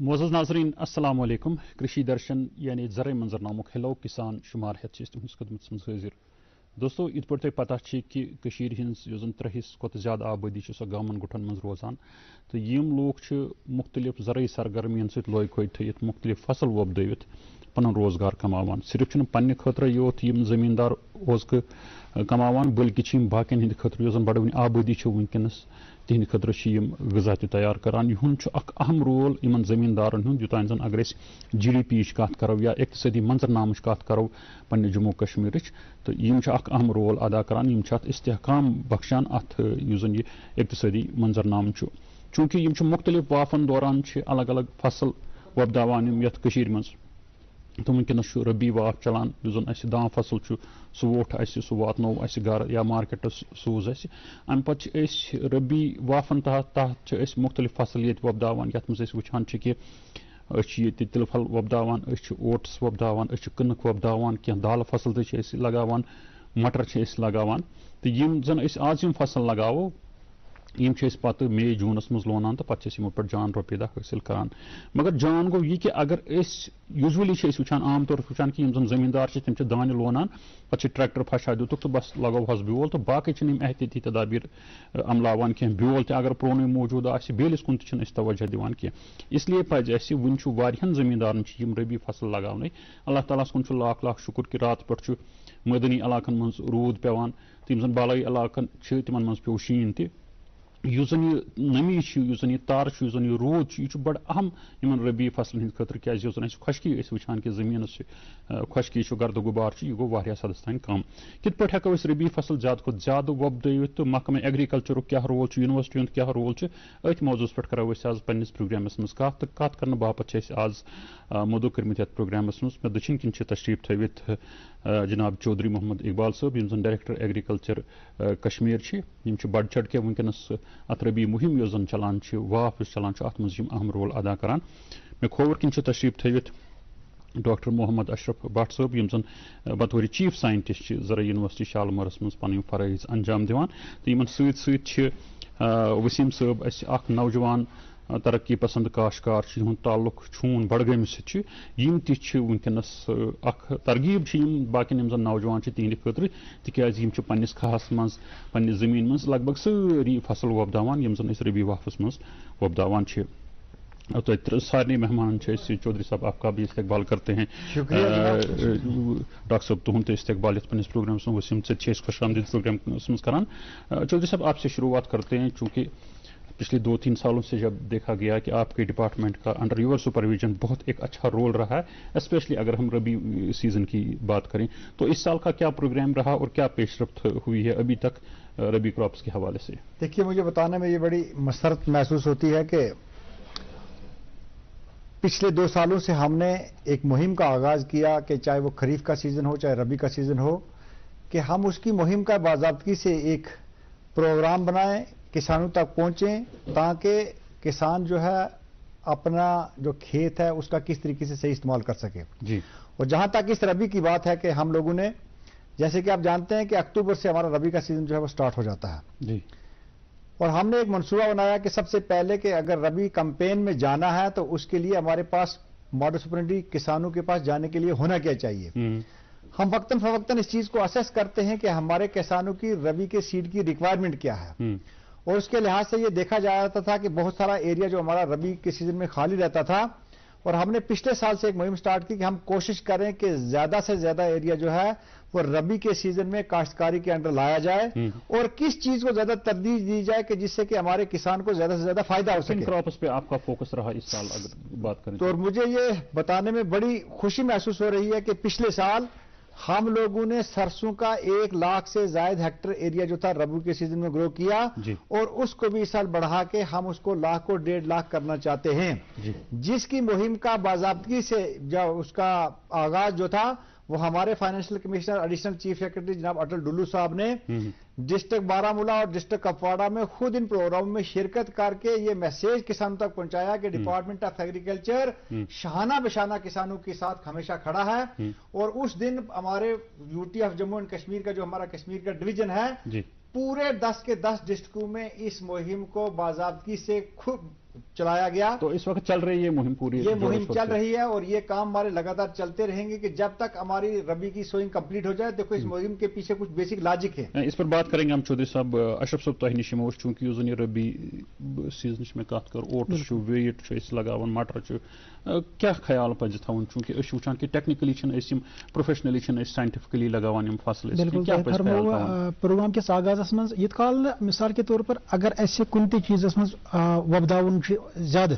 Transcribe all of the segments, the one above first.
معزز ناظرین السلام علیکم کرشی درشن یعنی زرعی منظرنامک ہیلو کسان شمار ہیت تہندس خدمت مز حاضر دوستو یہ پہ تہ پتہ کہ ہز زن 3 کھت زیادہ آبادی سو گامن گٹھن من روزان تو یم لوگ مختلف زرعی سرگرمین ست لوگ کھوج تھیت مختلف فصل وۄبدٲوِتھ پن روزگار کماوان صرف پنہ خاطر یوت یم زمیندار روزگار کماوان بلکہ باقین ہند خاطر یس زن بڑوٕنۍ آبادی ونکس تہند خاطر غذا تہ تیار کران یہ اخ اہم رول ان زمیندارن ہند یوتان زن اگر جی ڈی پی کت کرو یا اقتصادی منظرنام کت کرو پنہ جموں کشمیر تو یم اخ اہم رول ادا کران یم ات استحکام بخشان ات زن یہ اقتصادی منظرنام چونکہ یم مختلف وافن دوران الگ الگ فصل وۄبداوان یتھ کشیر مز تو ونکس ربی واف چلان زن اس دان فصل سہ ووٹ سہ واتنو اس گھر یا مارکیٹس سوز ام پتہ ربی وافن تحت مختلف فصل یہ وۄبداوان یتھ مز وچان کہ یہ تلہ پھل وۄبداوان اوٹس وۄبداوان کنک وۄبداوان کی دال فصل تہ لگاوان مٹر لگاوان تو یم زن آز یم فصل لگاوو یم پتہ مئی جونس مز لونان تو پتہ یمو پہ جان رۄپیہِ دہ حٲصِل کران مگر جان گو یہ کہ اگر یوٗجولی وچان عام طور وچان کہ یم زن زمیندار تم دانہ لونان پتہ ٹریکٹر پھشا دتک تو بس لگو حس بیول تو باقی یم احتیاطی تدابیر عملاوان کی بیول تہ اگر پرونُے موجود آسہِ بیلس کُن تہ توجہ دِوان کینٛہہ اس لیے پزِ اسہِ وُنہِ چھُ واریاہن زمیندارن یم ربی فصل لگاونے اللہ تعالیٰ کُن چھُ لاکھ لاکھ شکر کہ رات پٮ۪ٹھ مٲدانی علاقن مز روٗد پیوان تہٕ یم زن بالٲیی علاقن تمن مز پیو شیٖن تہِ یُس زن یہ نمی یُس زن یہ تار یُس زن یہ روٗد یہ بڑ اہم ان ربی فصلن ہند خاطر کیازِ یُس زن خۄشکی وچان کہ زمینس خۄشکی گرد غبار یہ گو واریاہ حدس تام کم کت پٲٹھۍ ہیٚکو أسۍ ربی فصل زیادٕ کھۄتہٕ زیادٕ وۄبدٲوِتھ تہٕ محکمہ ایگریکلچرُک کیاہ رول چھُ یونیورسٹی ہُنٛد کیاہ رول چھُ أتھۍ موضوعس پٮ۪ٹھ کرو أسۍ آز پننس پروگرامس مز کتھ تہٕ کتھ کرنہٕ باپتھ چھِ أسۍ آز مدعو کٔرمٕتۍ یتھ پروگرامس مز مےٚ دٔچھِنۍ کِنۍ چھِ تشریف تھٲوِتھ جناب چودھری محمد اقبال صٲب یم زن ڈائریکٹر ایگریکلچر کشمیر یم بڑ چڑھ کے ونکس ات ربی مہم یۄس زن چلان واف یُس چلان ات مز اہم رول ادا کران مےٚ کھوور کِنۍ چھِ تشریف تھٲوِتھ ڈاکٹر محمد اشرف بٹ صٲب یم زن بطور چیف سائنٹسٹ زرعی یونیورسٹی شالمورس مز پن فرائض انجام دِوان تو یمن سۭتۍ سۭتۍ چھِ وسیم صٲب اسہِ اکھ نوجوان ترقی پسند کاشتکار جہد تعلق چھون بڈگٲمِس سۭتۍ یم تہِ چھِ ونکس اکھ ترغیب باقین زن نوجوان تہند خاطر تکیازِ یم چھِ پننس کھہس مز پننہِ زمین مز لگ بھگ سٲری فصل وۄبداوان یم زن أسۍ ربی وافس مز وۄبداوان چھِ سارے مہمان چودھری صاحب آپ کا بھی استقبال کرتے ہیں ڈاکٹر صاحب تہد استقبال یتھ پنس پروگرامس میں وسیم سے خوش آمدید پروگرام مز کران چودھری صاحب آپ سے شروعات کرتے ہیں چونکہ پچھلے 2-3 سالوں سے جب دیکھا گیا کہ آپ کے ڈپارٹمنٹ کا انڈر یور سپرویژن بہت ایک اچھا رول رہا ہے اسپیشلی اگر ہم ربی سیزن کی بات کریں تو اس سال کا کیا پروگرام رہا اور کیا پیش رفت ہوئی ہے ابھی تک ربی کراپس کے حوالے سے؟ دیکھیے مجھے بتانے میں یہ بڑی مسرت محسوس ہوتی ہے کہ پچھلے 2 سالوں سے ہم نے ایک مہم کا آغاز کیا کہ چاہے وہ خریف کا سیزن ہو چاہے ربی کا سیزن ہو کہ ہم اس کی مہم کا باضابطگی سے ایک پروگرام بنائیں کسانوں تک پہنچیں تاکہ کسان جو ہے اپنا جو کھیت ہے اس کا کس طریقے سے صحیح استعمال کر سکے جی اور جہاں تک اس ربی کی بات ہے کہ ہم لوگوں نے جیسے کہ آپ جانتے ہیں کہ اکتوبر سے ہمارا ربی کا سیزن جو ہے وہ سٹارٹ ہو جاتا ہے جی اور ہم نے ایک منصوبہ بنایا کہ سب سے پہلے کہ اگر ربی کمپین میں جانا ہے تو اس کے لیے ہمارے پاس ماڈل سپرنٹی کسانوں کے پاس جانے کے لیے ہونا کیا چاہیے ہم وقتاً فوقتاً اس چیز کو اسیس کرتے ہیں کہ ہمارے کسانوں کی ربی کے سیڈ کی ریکوائرمنٹ کیا ہے اور اس کے لحاظ سے یہ دیکھا جاتا تھا کہ بہت سارا ایریا جو ہمارا ربی کے سیزن میں خالی رہتا تھا اور ہم نے پچھلے سال سے ایک مہم سٹارٹ کی کہ ہم کوشش کریں کہ زیادہ سے زیادہ ایریا جو ہے وہ ربی کے سیزن میں کاشتکاری کے انڈر لایا جائے اور کس چیز کو زیادہ ترجیح دی جائے کہ جس سے کہ ہمارے کسان کو زیادہ سے زیادہ فائدہ ہو سکے. کراپس پہ آپ کا فوکس رہا اس سال اگر بات کریں تو مجھے یہ بتانے میں بڑی خوشی محسوس ہو رہی ہے کہ پچھلے سال ہم لوگوں نے سرسوں کا 1 لاکھ سے زائد ہیکٹر ایریا جو تھا ربی کے سیزن میں گرو کیا اور اس کو بھی اس سال بڑھا کے ہم اس کو 1 لاکھ کو 1.5 لاکھ کرنا چاہتے ہیں جس کی مہم کا باضابطگی سے جو اس کا آغاز جو تھا وہ ہمارے financial commissioner additional chief secretary جناب اٹل ڈلو صاحب نے ڈسٹرکٹ بارامولہ اور ڈسٹرکٹ کپواڑہ میں خود ان پروگراموں میں شرکت کر کے یہ میسیج کسانوں تک پہنچایا کہ ڈپارٹمنٹ آف ایگریکلچر شانہ بشانہ کسانوں کے ساتھ ہمیشہ کھڑا ہے اور اس دن ہمارے UT of Jammu and Kashmir کا جو ہمارا کشمیر کا ڈویژن ہے پورے 10 کے 10 ڈسٹرکٹوں میں اس مہم کو باضابطگی سے चलाया गया। तो इस वक्त चल रही है मुहिम पूरी, ये मुहिम चल रही है और ये काम हमारे लगातार चलते रहेंगे कि जब तक हमारी रबी की सोइंग कंप्लीट हो जाए। देखो इस मुहिम के पीछे कुछ बेसिक लॉजिक है, इस पर बात करेंगे हम। चौधरी साहब, अशरफ साहब तह निश चूंकि उस रबी सीजन में कत कर ओट्स वीट लगान मटर क्या ख्याल पज थवन, चूंकि वुचान कि टेक्निकली प्रोफेशनली साइंटिफिकली लगान फसल, प्रोग्राम किस आगाज मज यत काल मिसाल के तौर पर अगर ऐसे कुन चीज़ मज वबदावन ज्यादा,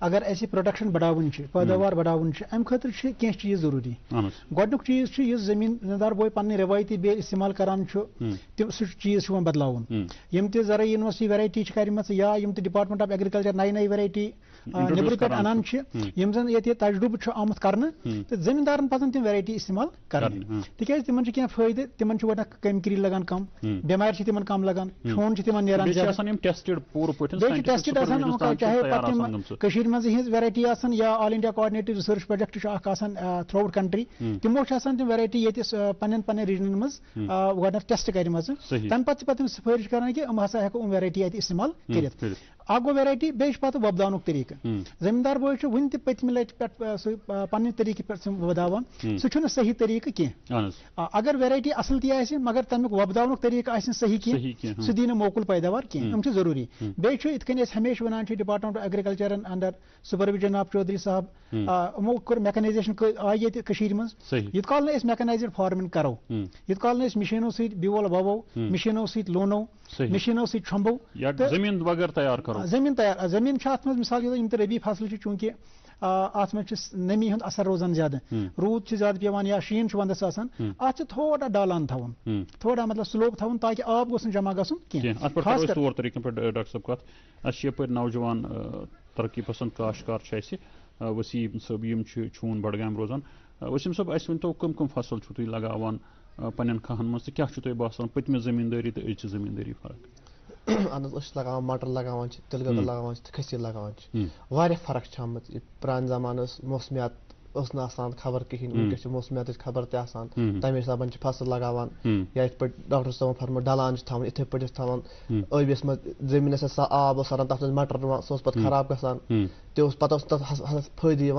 अगर ऐसे प्रोडक्शन बढ़ावन पैदावार बढ़ावन अम खतर कह चीज जरूरी। गोडनुक चीज जमींदार बोय पन्ने रवायती बेल इस्तेमाल करान सह चीज बदलावन। यम ते ज़रा यूनिवर्सिटी वैरायटी करमच या यम ते डिपार्टमेंट ऑफ एग्रीकल्चर नई नई वैरायटी निबर पे अनान यम जन ये तजुब आमुत करने तो जमींदारन पजन तम वैरायटी इस्तेमाल करने तिकाज तिमन कह फायदे, तिमन केमिकल लगान कम, बेमार तिमन कम लगान, छोन तिमन नेरान टेस्टेड चाहे कशीर मज वैरायटी आसन या all India coordinated research project throughout country तिमो तम वैरायटी ये पन्न रीजन मज गो टेस्ट कर तम पे सिफारिश कर हसा हेको वैरायटी इस्तेमाल कर। अख गो वैरायटी बे पे वबदान तरीक जमींदार बोय वन पत्म लट पे पन्न तरीके पे वबदावान सह सही तरीक कह। अगर वैरायटी असल तह मगर तमिक वबदान तरीक सही कह सह दी मोकुल पैदावार कह जरूरी। बे हमेशा one department of agriculture under supervision of Chaudhry साहब यमो कर मैकेनाइजेशन आई ये मज इत काल मैकेनाइज्ड फार्मिंग करो, इत काल मशीनों सहित बिवल ववो, मशीनों सहित लोनो, मशीनों सहित छुंबो, जमीन वगैरह तैयार करो, जमीन तैयार जमीन अत मिसाल रबी फसल चूंकि अत नमी हूं असर रोजान ज्यादा, रूद ज्यादा पेवान या शीन वंदस अत थोड़ा डालान थवन, थोड़ा मतलब स्लोप थवन ताकि आब गोस जमा गसन कह। तौर तरीकन पे डॉक्टर साहब कत अप नौजवान तरक्की पसंद काश्तकार वसीम साहब यम छून बडगाम रोजान। वसीम साहब अस वनतो कम कम फसल तुम लगावान पन्न खाहन मज क्या बसान पत्म जमींदारी तो अज जमींदारी फर्क? लगावान मटर लगावान तिल गगल लगावान खसीर लगावान वारिया फर्क आमत। प्रान जमान मौसमियात खबर कहें, वनकस मौसमियात खबर तमे हिसाब फसल लगावान या इत पे डॉक्टर साहब फरमो डलान थवन इथे पे आबिस मज जमीन आब सरान तथ मटर सह पे खराब गसान पे फायदे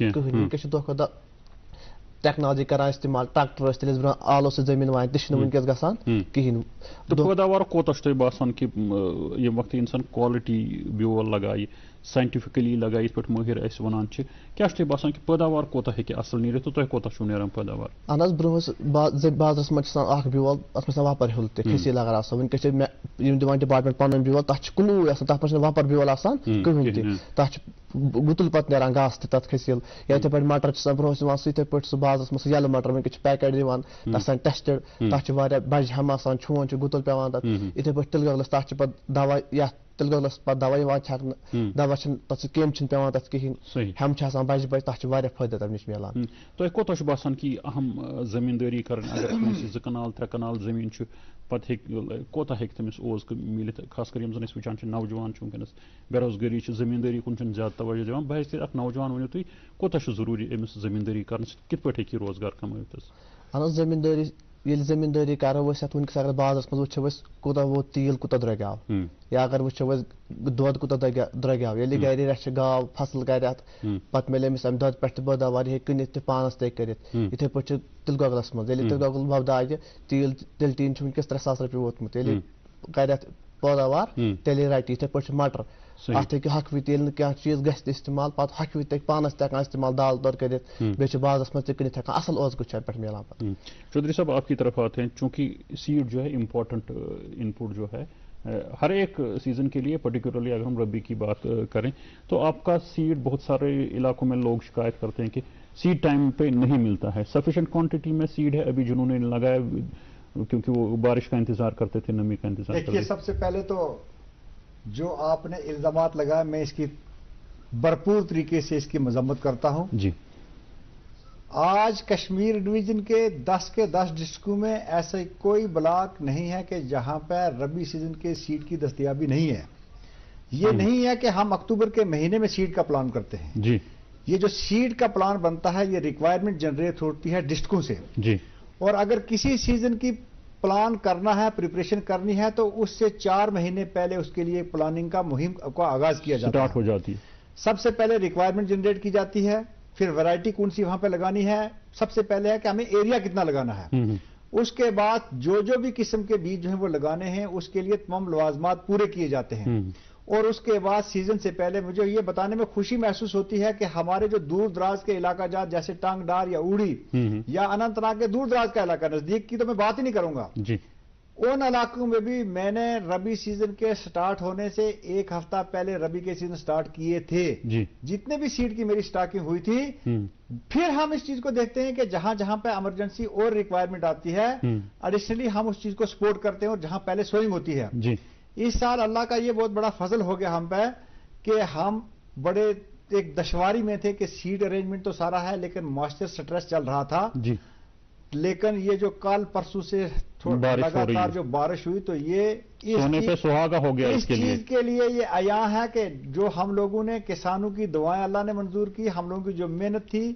कहें। वनकस दह खो दह टेक्नोलॉजी करान इस्तेमाल, ट्रैक्टर तेल ब्रो आलो से जमीन वान तह वनकस गसान कहें। तो पैदावार कोत बसान कि ये वक्त इंसान क्वालिटी ब्योल लगाए साइंटिफिकली लगाए इत पे माहिर वन क्या बसान कि पैदावार कोत हे असल नीर तो तुम कोत नेरान पैदावार? अहन ब्रोह बाजारस मज ब्योल अत वपर हिल खसी लगर वनकस दिवान डिपार्टमेंट पन ब्योल तथ कुनू तथ वपर ब्योल कहें तथ गुतुल पे नेरान घास तथ खसील या इथे पे मटर ब्रोह इथे पे सह बाजारस मज यल मटर वनकस पैकेट दिवान तथ टेस्टेड तथ बज हम छोन गुतुल पेवान तथ इथे पे तिल गगलस तथ पे दवा या तिल गगलस पे दवा छकन दवा तथ केम पेवान तथ कहें हम बज बज तथ फायदे तम नश मिलान। तुम कोत बसान कि अहम जमींदारी कर अगर 2 कनाल 3 कनाल जमीन पे कोत हे तमिस ओज मिल, खास कर जन वुचान नौजवान वनकस बेरोजगारी जमींदारी कुन ज्यादा तवज्जो दिवान बह अख नौजवान वनो तुम कोत जरूरी अमिस जमींदारी कर कित पे हे रोजगार कमात? अहन जमींदारी ये जमींदारी करो वनकस अगर बाजारस मज वो कूत वो तेल कूत द्रग्याव या अगर वो दुध कूत द्रग्याव ये गर रच गाव फसल कर पे मिले अमिस अम दुध पे पैदावार ये कनित पानस तय कर इथे पे तिल गगलस मज तिल गगल वबदाय तेल तिल टीन वनकस 3,000 रुपये वोतमुत ये कर पैदावार तेल रट इथे पे मटर अत हकवी तेल क्या चीज गि इस्तेमाल पे हकवी तक पानस तक इस्तेमाल दाल दौर कर बाजारस मज कनित असल ओज पे मिलान। चौधरी साहब आपकी तरफ आते हैं, चूंकि सीड जो है इम्पोर्टेंट इनपुट जो है हर एक सीजन के लिए, पर्टिकुलरली अगर हम रबी की बात करें तो आपका सीड बहुत सारे इलाकों में लोग शिकायत करते हैं कि सीड टाइम पे नहीं मिलता है, सफिशिएंट क्वांटिटी में सीड है अभी जिन्होंने लगाया क्योंकि वो बारिश का इंतजार करते थे, नमी का इंतजार करते थे। सबसे पहले तो जो आपने इल्जामात लगाया मैं इसकी भरपूर तरीके से इसकी मजम्मत करता हूं जी। आज कश्मीर डिवीजन के 10 डिस्ट्रिक्टों में ऐसा कोई ब्लॉक नहीं है कि जहां पर रबी सीजन के सीड की दस्तयाबी नहीं है। ये नहीं है कि हम अक्टूबर के महीने में सीड का प्लान करते हैं जी। ये जो सीड का प्लान बनता है ये रिक्वायरमेंट जनरेट होती है डिस्ट्रिक्टों से जी। और अगर किसी सीजन की प्लान करना है, प्रिपरेशन करनी है, तो उससे 4 महीने पहले उसके लिए प्लानिंग का मुहिम का आगाज किया जाता है, स्टार्ट हो जाती है। सबसे पहले रिक्वायरमेंट जनरेट की जाती है, फिर वैरायटी कौन सी वहां पे लगानी है, सबसे पहले है कि हमें एरिया कितना लगाना है, उसके बाद जो भी किस्म के बीज जो है वो लगाने हैं उसके लिए तमाम लवाजमात पूरे किए जाते हैं। और उसके बाद सीजन से पहले मुझे ये बताने में खुशी महसूस होती है कि हमारे जो दूर दराज के इलाका जात जैसे टांगडार या उड़ी या अनंतनाग के दूर दराज का इलाका, नजदीक की तो मैं बात ही नहीं करूंगा जी, उन इलाकों में भी मैंने रबी सीजन के स्टार्ट होने से 1 हफ्ता पहले रबी के सीजन स्टार्ट किए थे जी। जितने भी सीड की मेरी स्टॉकिंग हुई थी, फिर हम इस चीज को देखते हैं कि जहां जहां पे इमरजेंसी और रिक्वायरमेंट आती है एडिशनली हम उस चीज को सपोर्ट करते हैं और जहां पहले सोइंग होती है जी। इस साल अल्लाह का ये बहुत बड़ा फजल हो गया हम पे कि हम बड़े एक दशवारी में थे कि सीड अरेंजमेंट तो सारा है लेकिन मॉइस्चर स्ट्रेस चल रहा था जी। लेकिन ये जो कल परसों से लगातार जो बारिश हुई तो ये सोने पे सुहागा हो गया। इस चीज के लिए ये आया है कि जो हम लोगों ने किसानों की दुआएं अल्लाह ने मंजूर की, हम लोगों की जो मेहनत थी,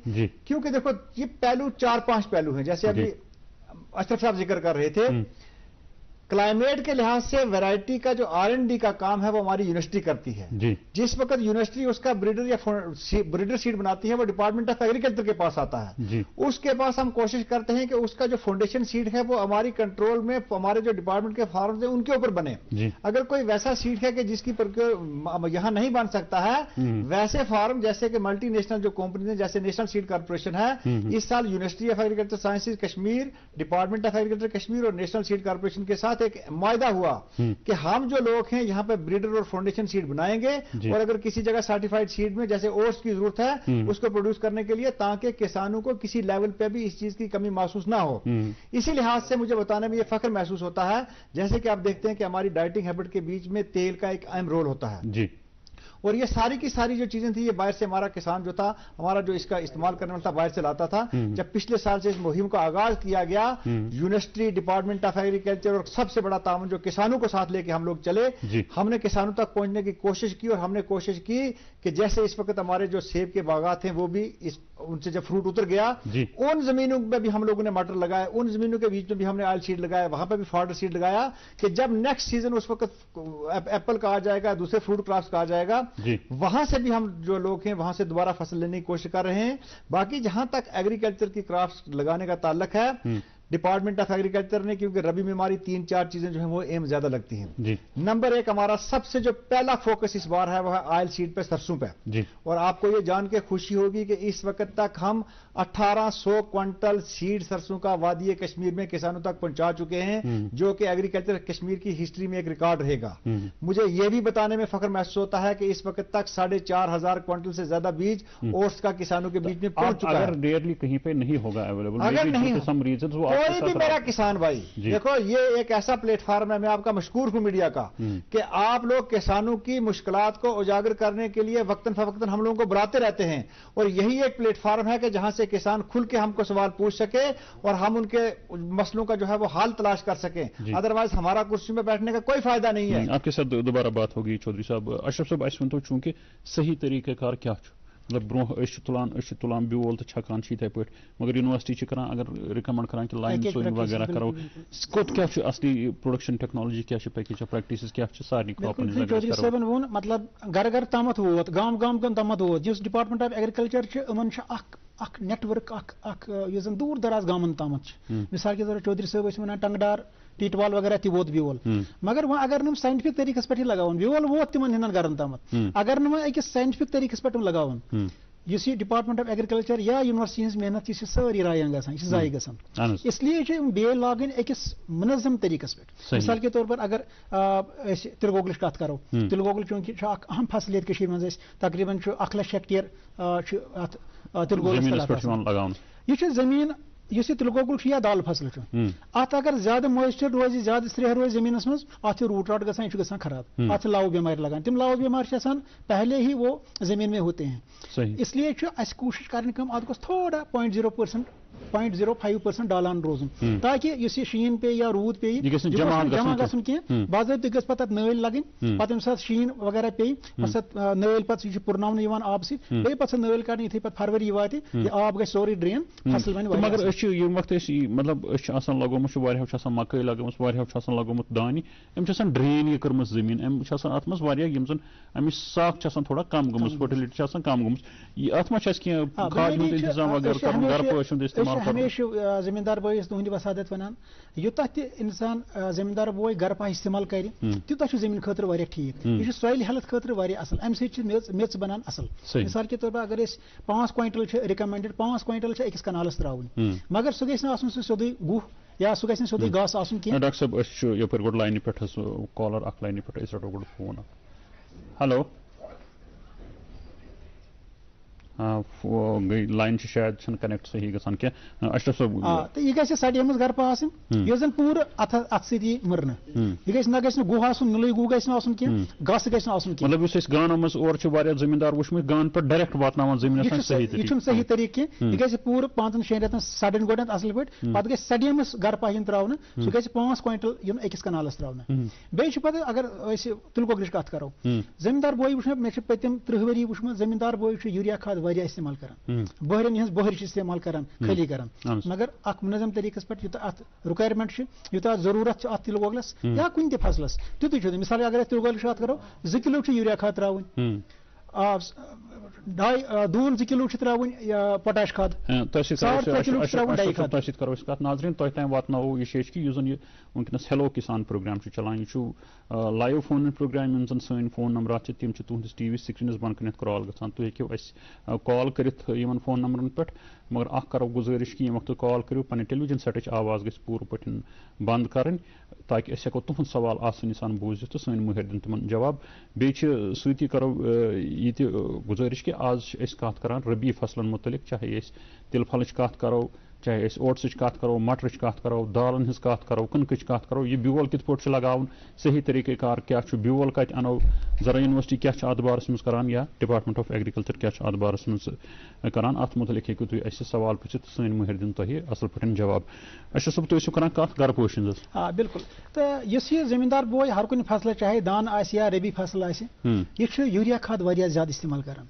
क्योंकि देखो ये पहलू 4-5 पहलू हैं, जैसे अभी अशरफ साहब जिक्र कर रहे थे, क्लाइमेट के लिहाज से वैरायटी का जो R&D का काम है वो हमारी यूनिवर्सिटी करती है जी। जिस वक्त यूनिवर्सिटी उसका ब्रीडर या ब्रीडर सीड बनाती है वो डिपार्टमेंट ऑफ एग्रीकल्चर के पास आता है जी। उसके पास हम कोशिश करते हैं कि उसका जो फाउंडेशन सीड है वो हमारी कंट्रोल में हमारे जो डिपार्टमेंट के फार्म है उनके ऊपर बने जी। अगर कोई वैसा सीड है कि जिसकी यहां नहीं बन सकता है, वैसे फार्म जैसे कि मल्टीनेशनल जो कंपनी है जैसे नेशनल सीड कॉर्पोरेशन है, इस साल university of agriculture sciences Kashmir, department of agriculture Kashmir और नेशनल सीड कॉर्पोरेशन के साथ एक मुआहदा हुआ कि हम जो लोग हैं यहां पे ब्रीडर और फाउंडेशन सीड बनाएंगे और अगर किसी जगह सर्टिफाइड सीड में जैसे ओट्स की जरूरत है उसको प्रोड्यूस करने के लिए, ताकि किसानों को किसी लेवल पे भी इस चीज की कमी महसूस ना हो। इसी लिहाज से मुझे बताने में यह फख्र महसूस होता है, जैसे कि आप देखते हैं कि हमारी डाइटिंग हैबिट के बीच में तेल का एक अहम रोल होता है जी। और ये सारी की सारी जो चीजें थी ये बाहर से हमारा किसान जो था, हमारा जो इसका इस्तेमाल करने वाला था बाहर से लाता था। जब पिछले साल से इस मुहिम का आगाज किया गया, यूनिवर्सिटी, डिपार्टमेंट ऑफ एग्रीकल्चर और सबसे बड़ा ताउन जो किसानों को साथ लेके हम लोग चले, हमने किसानों तक पहुंचने की कोशिश की और हमने कोशिश की कि जैसे इस वक्त हमारे जो सेब के बागात हैं वो भी उनसे जब फ्रूट उतर गया, उन जमीनों में भी हम लोगों ने मटर लगाया, उन जमीनों के बीच में भी हमने ऑयल सीड लगाया, वहां पर भी फॉडर सीड लगाया कि जब नेक्स्ट सीजन उस वक्त एप्पल का आ जाएगा, दूसरे फ्रूट क्रॉप्स का आ जाएगा, वहां से भी हम जो लोग हैं वहां से दोबारा फसल लेने की कोशिश कर रहे हैं। बाकी जहां तक एग्रीकल्चर की क्रॉप्स लगाने का ताल्लुक है, डिपार्टमेंट ऑफ एग्रीकल्चर ने, क्योंकि रबी में हमारी 3-4 चीजें जो है वो एम ज्यादा लगती हैं। नंबर 1 हमारा सबसे जो पहला फोकस इस बार है वह है ऑयल सीड पे, सरसों पे जी। और आपको ये जान के खुशी होगी कि इस वक्त तक हम 1800 क्विंटल सीड सरसों का वादी कश्मीर में किसानों तक पहुंचा चुके हैं, जो कि एग्रीकल्चर कश्मीर की हिस्ट्री में एक रिकॉर्ड रहेगा। मुझे यह भी बताने में फख्र महसूस होता है कि इस वक्त तक 4500 क्विंटल से ज्यादा बीज ओट्स का किसानों के बीच में पहुंच चुका है। अगर डेयरली कहीं पे नहीं होगा अवेलेबल, अगर नहीं कोई भी मेरा किसान भाई, देखो ये एक ऐसा प्लेटफार्म है, मैं आपका मशकूर हूं मीडिया का कि आप लोग किसानों की मुश्किलात को उजागर करने के लिए वक्तन फवक्तन हम लोगों को बुलाते रहते हैं, और यही एक प्लेटफार्म है कि जहां से किसान खुल के हमको सवाल पूछ सके और हम उनके मसलों का जो है वो हाल तलाश कर सकें। अदरवाइज हमारा कुर्सी में बैठने का कोई फायदा नहीं है। आपके साथ दोबारा बात होगी चौधरी साहब। अशरफ साहब अस वो चूंकि सही तरीक़ाकार क्या मतलब ब्रोह तुलान ब्योल तो छकान इथे पे, मगर यूनिवर्सिटी करान अगर रिकमेंड करान कि लाइन सोइंग वगैरह करो, कोट क्या असली प्रोडक्शन टेक्नोलॉजी क्या पैकेज प्रैक्टिस क्या सारी क्रॉपन चौधरी साहबन वोन मतलब घर घर तमत वोत गाम गाम तमत वोत जिस डिपार्टमेंट ऑफ एग्रीकल्चर नेटवर्क दूर दराज गामन तमत, मिसाल के तौर चौधरी साहब वन टंगडार टीटवाल वगैरह ती वोत ब्योल, मगर वह अगर नम साइंटिफिक तरीके पे लगावन ब्योल वोत तिमन हिंदन गरन तमत, अगर नम अकिस साइंटिफिक तरीके पे लगावन इस डिपार्टमेंट ऑफ एग्रीकल्चर या यूनिवर्सिटी हज मेहनत यह सारी रायान गसान, यह जाय गसान, इसलिए बेल लागन अकिस मुनज़्ज़म तरीकस पे। मिसाल के तौर पर अगर तिलगोगल कत करो, तिलगोगल चूंकि अहम फसल ये मज तकरीबन 1 लाख हेक्टेयर तिलगोगल यह जमीन इस तिलगोगुल या दाल फसल अत अगर ज्यादा मॉइस्चर रोज ज्यादा स्रेह रोज जमीन मज अत रूट राट गसान यह खराब, अत लाव बीमार लगान, तिम लाव बीमार पहले ही वो जमीन में होते हैं। इसलिए कोशिश करने अत थोड़ा 0.0% 0.05% ڈالان روزن تاکہ اس شین پے یا روٗد پیٚیہِ جمع گژھُن کینٛہہ باضٲبطہٕ گژھِ پتہٕ نٲلۍ لگٕنۍ پتہٕ ییٚمہِ ساتہٕ شیٖن وغیرہ پیٚیہِ پتہٕ سۄ نٲلۍ پتہٕ یہِ چھُ پُرناونہٕ یِوان آبہٕ سۭتۍ بیٚیہِ پتہٕ سۄ نٲلۍ کڑنہٕ یِتھُے پتہٕ فروری واتہِ یہِ آب گژھِ سورُے ڈرین فصل بنہِ مگر أسۍ چھِ ییٚمہِ وقتہٕ أسۍ مطلب أسۍ چھِ آسان لگومُت چھُ واریاہو چھِ آسان مکٲے لگٲمٕژ واریاہو چھِ آسان لگومُت دانہِ أمۍ چھِ آسان ڈرین یہِ کٔرمٕژ زٔمیٖن أمۍ چھِ آسان اَتھ منٛز واریاہ یِم زن اَمِچ ساکھ چھِ آسان تھوڑا کم گٔمٕژ فرٹِلٹی چھِ آسان کم گٔمٕژ اَتھ منٛز چھِ اَسہِ کینٛہہ کھادِ ہُنٛد انتظام وغیرہ کرُن گرٕ پٲشۍ ہُنٛد استعمال کرُن ہمیشہِ زٔمیٖندار بٲیِس تُہنٛدِ وسادت ونان یوٗتاہ تہِ انسان زٔمیٖندار بوے گرٕ پاہہِ استعمال کرِ تیوٗتاہ چھُ زٔمیٖن خٲطرٕ واریاہ ٹھیٖک یہِ چھُ سویل ہیلتھ خٲطرٕ واریاہ اصل امہِ سۭتۍ چھِ میٚژ بنان اصل مثال کے طور پر اگر أسۍ 5 کوینٹل چھِ رِکمنڈڈ 5 کوینٹل چھِ أکِس کنالس تراوٕنۍ مگر سُہ گژھِ نہٕ آسُن سُہ سیوٚدُے گُہہ یا سُہ گژھِ نہٕ سیوٚدُے گاسہٕ آسُن کینٛہہ ڈاکٹر صٲب أسۍ چھِ یپٲرۍ گۄڈٕ لاینہِ پٮ۪ٹھ حظ کالر اکھ لاینہِ پٮ۪ٹھ أسۍ رٹو گۄڈٕ فون اکھ ہیلو گٔے لاین چھِ شاید چھنہٕ کنیکٹ صحیح گژھان کینٛہہ اشرف صٲب تہٕ یہِ گژھِ سڑیمٕژ گرپا آسٕنۍ یۄس زن پوٗرٕ اتھ سۭتۍ یی مٕرنہٕ یہِ گژھِ نہٕ گُہہ آسُن نُلٕے گُہہ گژھِ نہٕ آسُن کینٛہہ گاسہٕ گژھِ نہٕ آسُن کینٛہہ مطلب یُس أسۍ گانو منٛز اورٕ چھِ واریاہ زٔمیٖندار وٕچھمٕتۍ گانہٕ پٮ۪ٹھ ڈایریکٹ واتناوان زٔمیٖنس یہِ چھُنہٕ صحیح طریٖقہٕ کینٛہہ یہِ گژھِ پوٗرٕ 5-6 رٮ۪تن سڑن گۄڈنٮ۪تھ اصل پٲٹھۍ پتہٕ گژھِ سڑیمٕژ گرپا یِن تراونہٕ سُہ گژھِ 5 کوینٹل یُن أکِس کنالس تراونہٕ بیٚیہِ چھُ پتہٕ اگر أسۍ تِلہٕ گۄگلٕچ کتھ کرو زٔمیٖندار بوے وٕچھ مےٚ چھِ پٔتِم 30 ؤری وٕچھمُت زٔمیٖندار بوے چھُ یوٗریا کھاد واریاہ استعمال کران بہرن ہٕنٛز بہر چھِ استعمال کران خٲلی کران مگر اکھ منظم طریقس پٮ۪ٹھ یوٗتاہ اتھ رُکایرمنٹ چھِ یوٗتاہ ضروٗرت چھِ اتھ تِلہٕ گۄگلس یا کُنہِ تہِ فصلس تیُتُے چھُ مثال اگر أسۍ تِلہٕ گۄگلٕچ کتھ کرو 2 کِلوٗ چھِ یوٗریا کھاد تراوٕنۍ 2 کِلوٗ چھِ تراوٕنۍ پوٹاش کھاد تۄہہِ سۭتۍ کرو أسۍ کتھ ناظریٖن تۄہہِ تام واتناوو یہِ شیٚچھ کہِ یُس زن یہِ وٕنکیٚنس ہیلو کِسان پروگرام چھُ چلان یہِ چھُ لایو فون اِن پروگرام یِم زن سٲنۍ فون نمبرات چھِ تِم چھِ تُہنٛدِس ٹی وی سکریٖنس بۄن کَنٮ۪تھ کرال گژھان تُہۍ ہیٚکِو اَسہِ کال کٔرِتھ یِمن فون نمبرن پٮ۪ٹھ مگر اکھ کرو گُزٲرِش کہِ ییٚمہِ وقتہٕ کال کٔرِو پنٕنہِ ٹیلی وِجن سیٹٕچ آواز گژھِ پوٗرٕ پٲٹھۍ بنٛد کَرٕنۍ تاکہِ أسۍ ہٮ۪کو تُہُنٛد سوال آسٲنی سان بوٗزِتھ تہٕ سٲنۍ مٲہِر دِن تِمن جواب بیٚیہِ چھِ سۭتی کرو یہِ تہِ گُزٲرِش کہِ آز چھِ أسۍ کتھ کران ربی فصلن مُتعلق چاہے أسۍ تِلہٕ پھلٕچ کتھ کرو چاہے أسۍ اوٹسٕچ کتھ کرو مٹرٕچ کتھ کرو دالن ہٕنٛز کتھ کرو کٕنکٕچ کتھ کرو یہِ بیول کِتھ پٲٹھۍ چھُ لگاوُن صحیح طریٖقہٕ کار کیاہ چھُ بیول کتہِ انو زرعی یونیورسٹی کیاہ چھِ اتھ بارس منٛز کران یا ڈپارٹمنٹ آف ایگریکلچر کیاہ چھُ اتھ بارس منٛز کران اتھ مُتعلق ہیٚکِو تُہۍ اَسہِ سوال پرٛژھِتھ سٲنۍ مٲہِر دِن تۄہہِ اصل پٲٹھۍ جواب اشرف صٲب تُہۍ ٲسِو کران کتھ گرٕ پوش ہٕنٛز بِلکُل تہٕ یُس یہِ زٔمیٖندار بوے ہر کُنہِ فصلس چاہے دان آسہِ یا ربی فصل آسہِ یہِ چھُ یوٗریا کھاد واریاہ زیادٕ استعمال کران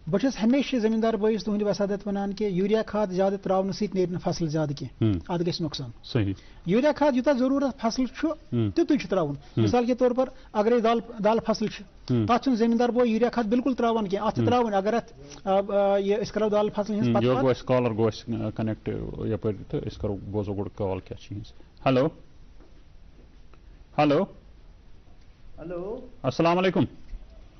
بہٕ چھُس ہمیشہِ زٔمیٖندار بٲیِس تُہنٛدِ وسادت ونان کہِ یوٗریا کھاد زیادٕ تراونہٕ سۭتۍ نیرِ نہٕ فصل زیادٕ کینٛہہ اتھ گژھِ نۄقصان یوٗریا کھاد یوٗتاہ ضروٗرت فصل چھُ تیُتُے چھُ تراوُن مثال کے طور پر اگر أسۍ دالہٕ فصل چھِ تتھ چھُنہٕ زٔمیٖندار بوے یوٗریا کھاد بِلکُل تراوان کینٛہہ اتھ چھِ تراوٕنۍ اگر اتھ یہِ أسۍ کرو دالہٕ فصلہِ ہٕنٛز کالر گوٚو اَسہِ کنیکٹ یپٲرۍ تہٕ أسۍ کرو بوزو گۄڈٕ کال کیاہ چھِ یِہٕنٛز ہیلو ہیلو ہیلو السلام علیکم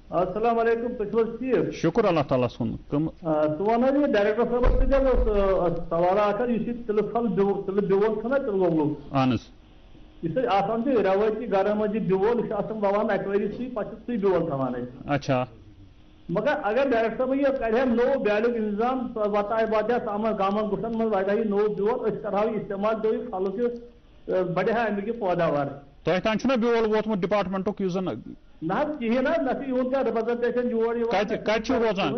السلام علیکم تُہۍ چھِو حظ ٹھیٖک شُکُر اللہ تعالیٰ سُنٛد کٕم ژٕ وَن حظ یہِ ڈایریکٹر صٲبس سۭتۍ اوس سوال اکھ یُس یہِ تِلہٕ پھل تِلہٕ بیول چھُنہ تِلہٕ گۄگلُک اہن حظ یُس اَسہِ آسان چھُ رٮ۪وٲیتی گرن منٛز یہِ بیول یہِ چھُ آسان وَوان اَکہِ ؤری سُے پتہٕ چھُ سُے بیول تھاوان أسۍ اچھا مگر اگر ڈایریکٹر صٲبن یہِ کرِ ہا نوٚو بیالیُک انتظام واتہِ تامَتھ گامن گُٹھن منٛز واتہِ ہا یہِ نوٚو بیول أسۍ کرہاو یہِ استعمال بیٚیہِ پھلُک یہِ بڑِ ہا امیُک یہِ پٲداوار تۄہہِ تام چھُنہ بیول ووتمُت ڈپارٹمنٹُک یُس زن نہ حظ کِہیٖنۍ نہ نہ چھُ یِہُنٛد کانٛہہ رِپرزنٹیشن یور کتہِ چھُ روزان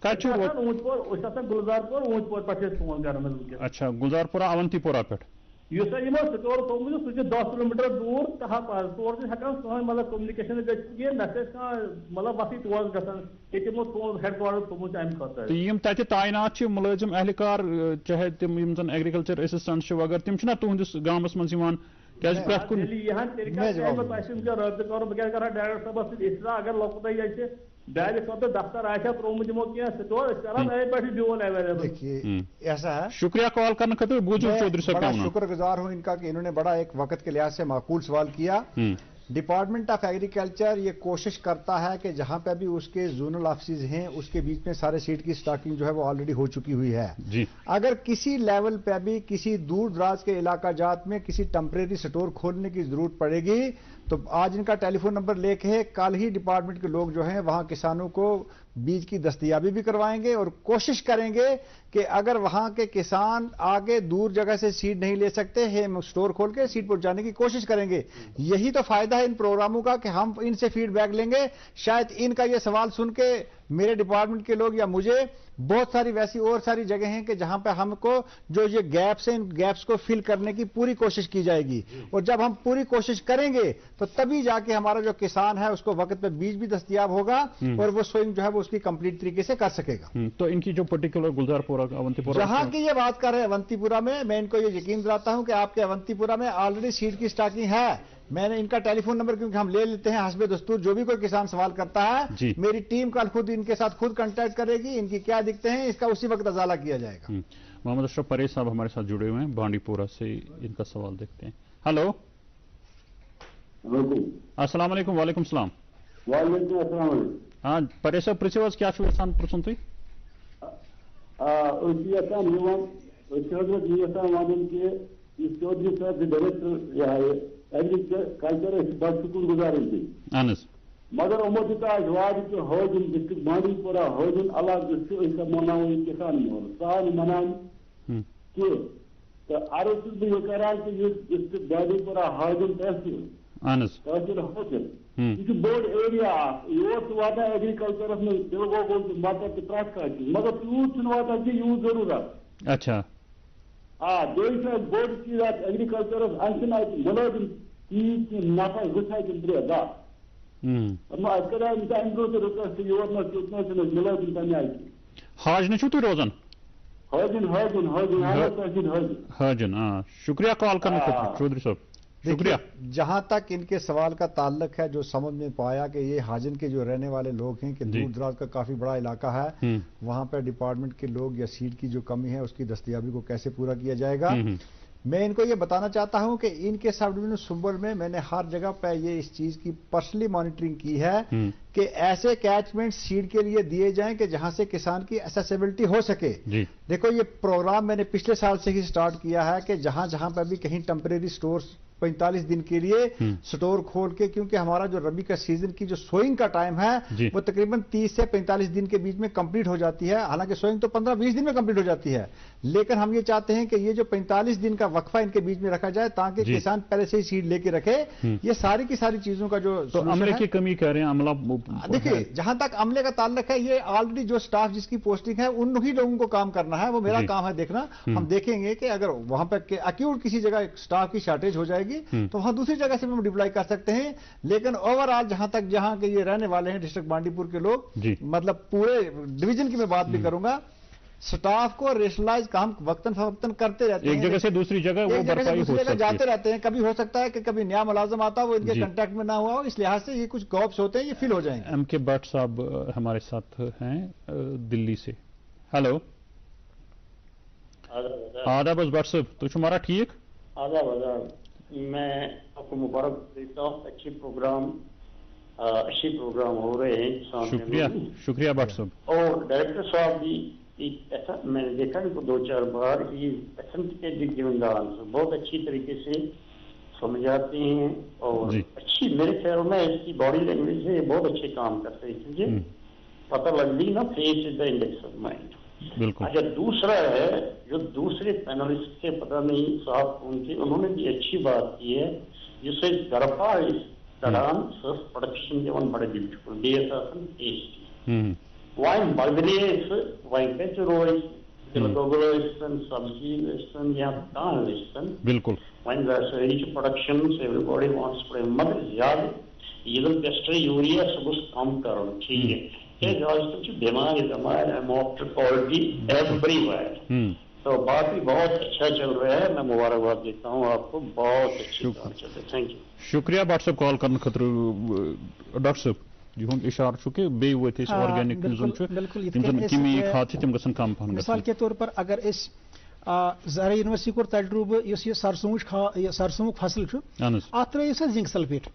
کتہِ چھُ اوٗنٛت پور أسۍ چھِ آسان گُلزار پور اوٗنٛت پور پٮ۪ٹھ چھِ أسۍ فون کران حظ اچھا گُلزار پورہ اونتی پورہ پٮ۪ٹھ یُس تۄہہِ یِمو سٹور تھوٚومُت سُہ چھُ 10 کِلوٗمیٖٹر دوٗر تہٕ تور چھِ ہٮ۪کان سٲنۍ مطلب کوٚمنِکیشن گٔژھِتھ کینٛہہ نہ چھِ أسۍ کانٛہہ مطلب وقتٕے تور گژھان ییٚتہِ یِمو تُہُنٛد ہیڈ کواٹر تھوٚومُت چھُ امہِ خٲطرٕ تہٕ یِم تتہِ تعینات چھِ مُلٲزِم اہلکار چاہے تِم یِم زن ایگریکلچر اسسٹنٹ چھِ وغیرہ تِم چھِنہ تُہنٛدِس گامس منٛز یِوان کیازِ پرٛٮ۪تھ کُنہِ یہِ ہن تیٚلہِ تۄہہِ سۭتۍ رٲبطہٕ کرُن بہٕ کیٛاہ کرٕ ہا ڈایریکٹر صٲبس سۭتۍ اِطلاع اگر لۄکُٹے اَسہِ بیالہِ خٲطرٕ دفتر آسہِ ہا ترٛوومُت یِمو کینٛہہ سٹور أسۍ کران اَمے پٮ۪ٹھ یہِ بیول ایویلیبل ایسا ہے شکریہ کال کرنے خٲطرٕ بوٗزِو چودھری صٲب بڑا شکر گزار ہوں ان کا کہ انہوں نے بڑا ایک وقت کے لحاظ سے معقول سوال کیا ڈپارٹمنٹ آف ایگریکلچر یہ کوشش کرتا ہے کہ جہاں پہ بھی اس کے زونل آفسز ہیں اس کے بیچ میں سارے سیڈ کی سٹاکنگ جو ہے وہ آلریڈی ہو چکی ہوئی ہے اگر کسی لیول پہ بھی کسی دور دراز کے علاقہ جات میں کسی ٹیمپریری سٹور کھولنے کی ضرورت پڑے گی تو آج ان کا ٹیلی فون نمبر لے کے کل ہی ڈپارٹمنٹ کے لوگ جو ہیں وہاں کسانوں کو بیج کی دستیابی بھی کروائیں گے اور کوشش کریں گے کہ اگر وہاں کے کسان آگے دور جگہ سے سیڈ نہیں لے سکتے ہیں سٹور کھول کے سیڈ پہنچانے کی کوشش کریں گے. یہی تو فائدہ ہے ان پروگراموں کا کہ ہم ان سے فیڈ بیک لیں گے. شاید ان کا یہ سوال سن کے मेरे डिपार्टमेंट के लोग या मुझे बहुत सारी वैसी और सारी जगह हैं कि जहां पे हमको जो ये गैप्स हैं इन गैप्स को फिल करने की पूरी कोशिश की जाएगी। और जब हम पूरी कोशिश करेंगे तो तभी जाके हमारा जो किसान है उसको वक्त पे बीज भी दस्तयाब होगा और वो सोइंग जो है वो उसकी कंप्लीट तरीके से कर सकेगा। तो इनकी जो पर्टिकुलर गुलजारपुरा अवंतीपुरा जहां की ये बात कर रहे हैं अवंतीपुरा में, मैं इनको ये यकीन दिलाता हूं कि आपके अवंतीपुरा में ऑलरेडी सीड की स्टॉकिंग है। मैंने इनका टेलीफोन नंबर क्योंकि हम ले लेते हैं हस्बे दस्तूर, जो भी कोई किसान सवाल करता है मेरी टीम कल खुद इनके साथ खुद कांटेक्ट करेगी, इनकी क्या दिक्कत है इसका उसी वक्त अजाला किया जाएगा। मोहम्मद अशरफ परेज साहब हमारे साथ जुड़े हुए हैं बांडीपुरा से, इनका सवाल देखते हैं। हेलो, अस्सलाम वालेकुम। वालेकुम सलाम। हाँ परेज साहब प्रिंसिपल क्या पुछन तुम? चौधरी साहब डायरेक्टर एग्रीकल्चर बड़ शुक्र गुजार मगर यमो आज वाद हजन डिस्ट्रिक्ट बांडीपुरा हजन अलग मना किसान मोहल सान मनान तो अर्ज बह करान डिस्ट्रिक्ट बांडीपुरा हजन तहसील हजन यह बोड़ एरिया योर वाता एग्रीकल्चरस में दिल गो मदद प्रत कह मगर यूत वाता यूत जरूरत। अच्छा बोड़ चीज एग्रीकल्चरस मुलाजिम चीज नफा गुस्सा ब्रेदा रिक्वेस्ट योर मुलाजिम तमें आई हाजन छो तुम रोजान हाजन हाजन हाजन हाजन। शुक्रिया कॉल करने चौधरी साहब, शुक्रिया। जहां तक इनके सवाल का ताल्लुक है, जो समझ में पाया कि ये हाजन के जो रहने वाले लोग हैं कि दूर दराज का काफी बड़ा इलाका है, वहां पर डिपार्टमेंट के लोग या सीट की जो कमी है उसकी दस्तयाबी को कैसे पूरा किया जाएगा। मैं इनको ये बताना चाहता हूं कि इनके सब डिवीजन सुंबल में मैंने हर जगह पर ये इस चीज की पर्सनली मॉनिटरिंग की है कि ऐसे कैचमेंट सीड के लिए दिए जाएं कि जहां से किसान की एक्सेसिबिलिटी हो सके। देखो ये प्रोग्राम मैंने पिछले साल से ही स्टार्ट किया है कि जहां जहां पर भी कहीं टेम्परेरी स्टोर 45 दिन के लिए स्टोर खोल के, क्योंकि हमारा जो रबी का सीजन की जो सोइंग का टाइम है वो तकरीबन 30 से 45 दिन के बीच में कंप्लीट हो जाती है। हालांकि सोइंग तो 15-20 दिन में कंप्लीट हो जाती है, लेकिन हम ये चाहते हैं कि ये जो 45 दिन का वक्फा इनके बीच में रखा जाए ताकि किसान पहले से ही सीड लेके रखे। ये सारी की सारी चीजों का जो तो अमले की कमी कह रहे हैं, अमला देखिए जहां तक अमले का ताल्लुक है ये ऑलरेडी जो स्टाफ जिसकी पोस्टिंग है उन ही लोगों को काम करना है, वो मेरा काम है देखना। हम देखेंगे कि अगर वहां पर अक्यूट किसी जगह स्टाफ की शॉर्टेज हो जाएगी तो वहां दूसरी जगह से भी हम डिप्लॉय कर सकते हैं। लेकिन ओवरऑल जहां के ये रहने वाले हैं डिस्ट्रिक्ट बांडीपुर के लोग, मतलब पूरे डिवीजन की मैं बात भी करूंगा, स्टाफ को रेशनलाइज काम वक्तन फवक्तन करते रहते हैं, एक जगह से दूसरी जगह वो दूसरी जगह जाते रहते हैं। कभी हो सकता है कि कभी नया मुलाजम आता है वो इनके कांटेक्ट में ना हुआ हो, इस लिहाज से ये कुछ गॉप्स होते हैं, ये फिल हो जाएंगे। एम.के. भट्ट साहब हमारे साथ हैं दिल्ली से। हेलो आदाब भट्ट साहब, तो तुम्हारा ठीक? आदाब मैं आपको मुबारक देता हूँ, अच्छी प्रोग्राम हो रहे हैं। शुक्रिया शुक्रिया भट्ट साहब। और डायरेक्टर साहब भी ऐसा मैंने देखा इनको 2-4 बार के जिम्मेदार बहुत अच्छी तरीके से समझाते हैं और अच्छी मेरे ख्याल में इसकी बॉडी लैंग्वेज से बहुत अच्छे काम करते हैं, क्योंकि पता लगती ना face is the index of mind. अच्छा दूसरा है जो दूसरे पैनलिस्ट थे, पता नहीं साहब उनके, उन्होंने भी अच्छी बात की है जिससे गरपा इस दौरान सर्फ प्रोडक्शन जवन बड़े ब्यूटीफुल टेस्टी वाइन बगरेस वाइन पेचरोइस दिलगोगलोइसन सब्जी या तानलिसन बिल्कुल wine rich production everybody wants to मगर ज्यादा ये पेस्टर यूरिया सब कम करो, ठीक है बीमारी क्वालिटी एवरीवेयर। तो बात भी बहुत अच्छा चल रहा है, मैं मुबारकबाद देता हूँ आपको, बहुत अच्छी बात चल रही है। थैंक यू, शुक्रिया भट्ट साहब कॉल करने खतर। डॉक्टर साहब जिहुंद इशार कि बे वत ऑर्गेनिक किमी खाद तम गसन कम पहन। मिसाल के तौर पर अगर इस ज़रा यूनिवर्सिटी को तजुर्बे सरसों फसल अत त्रिस जिंक सल्फेट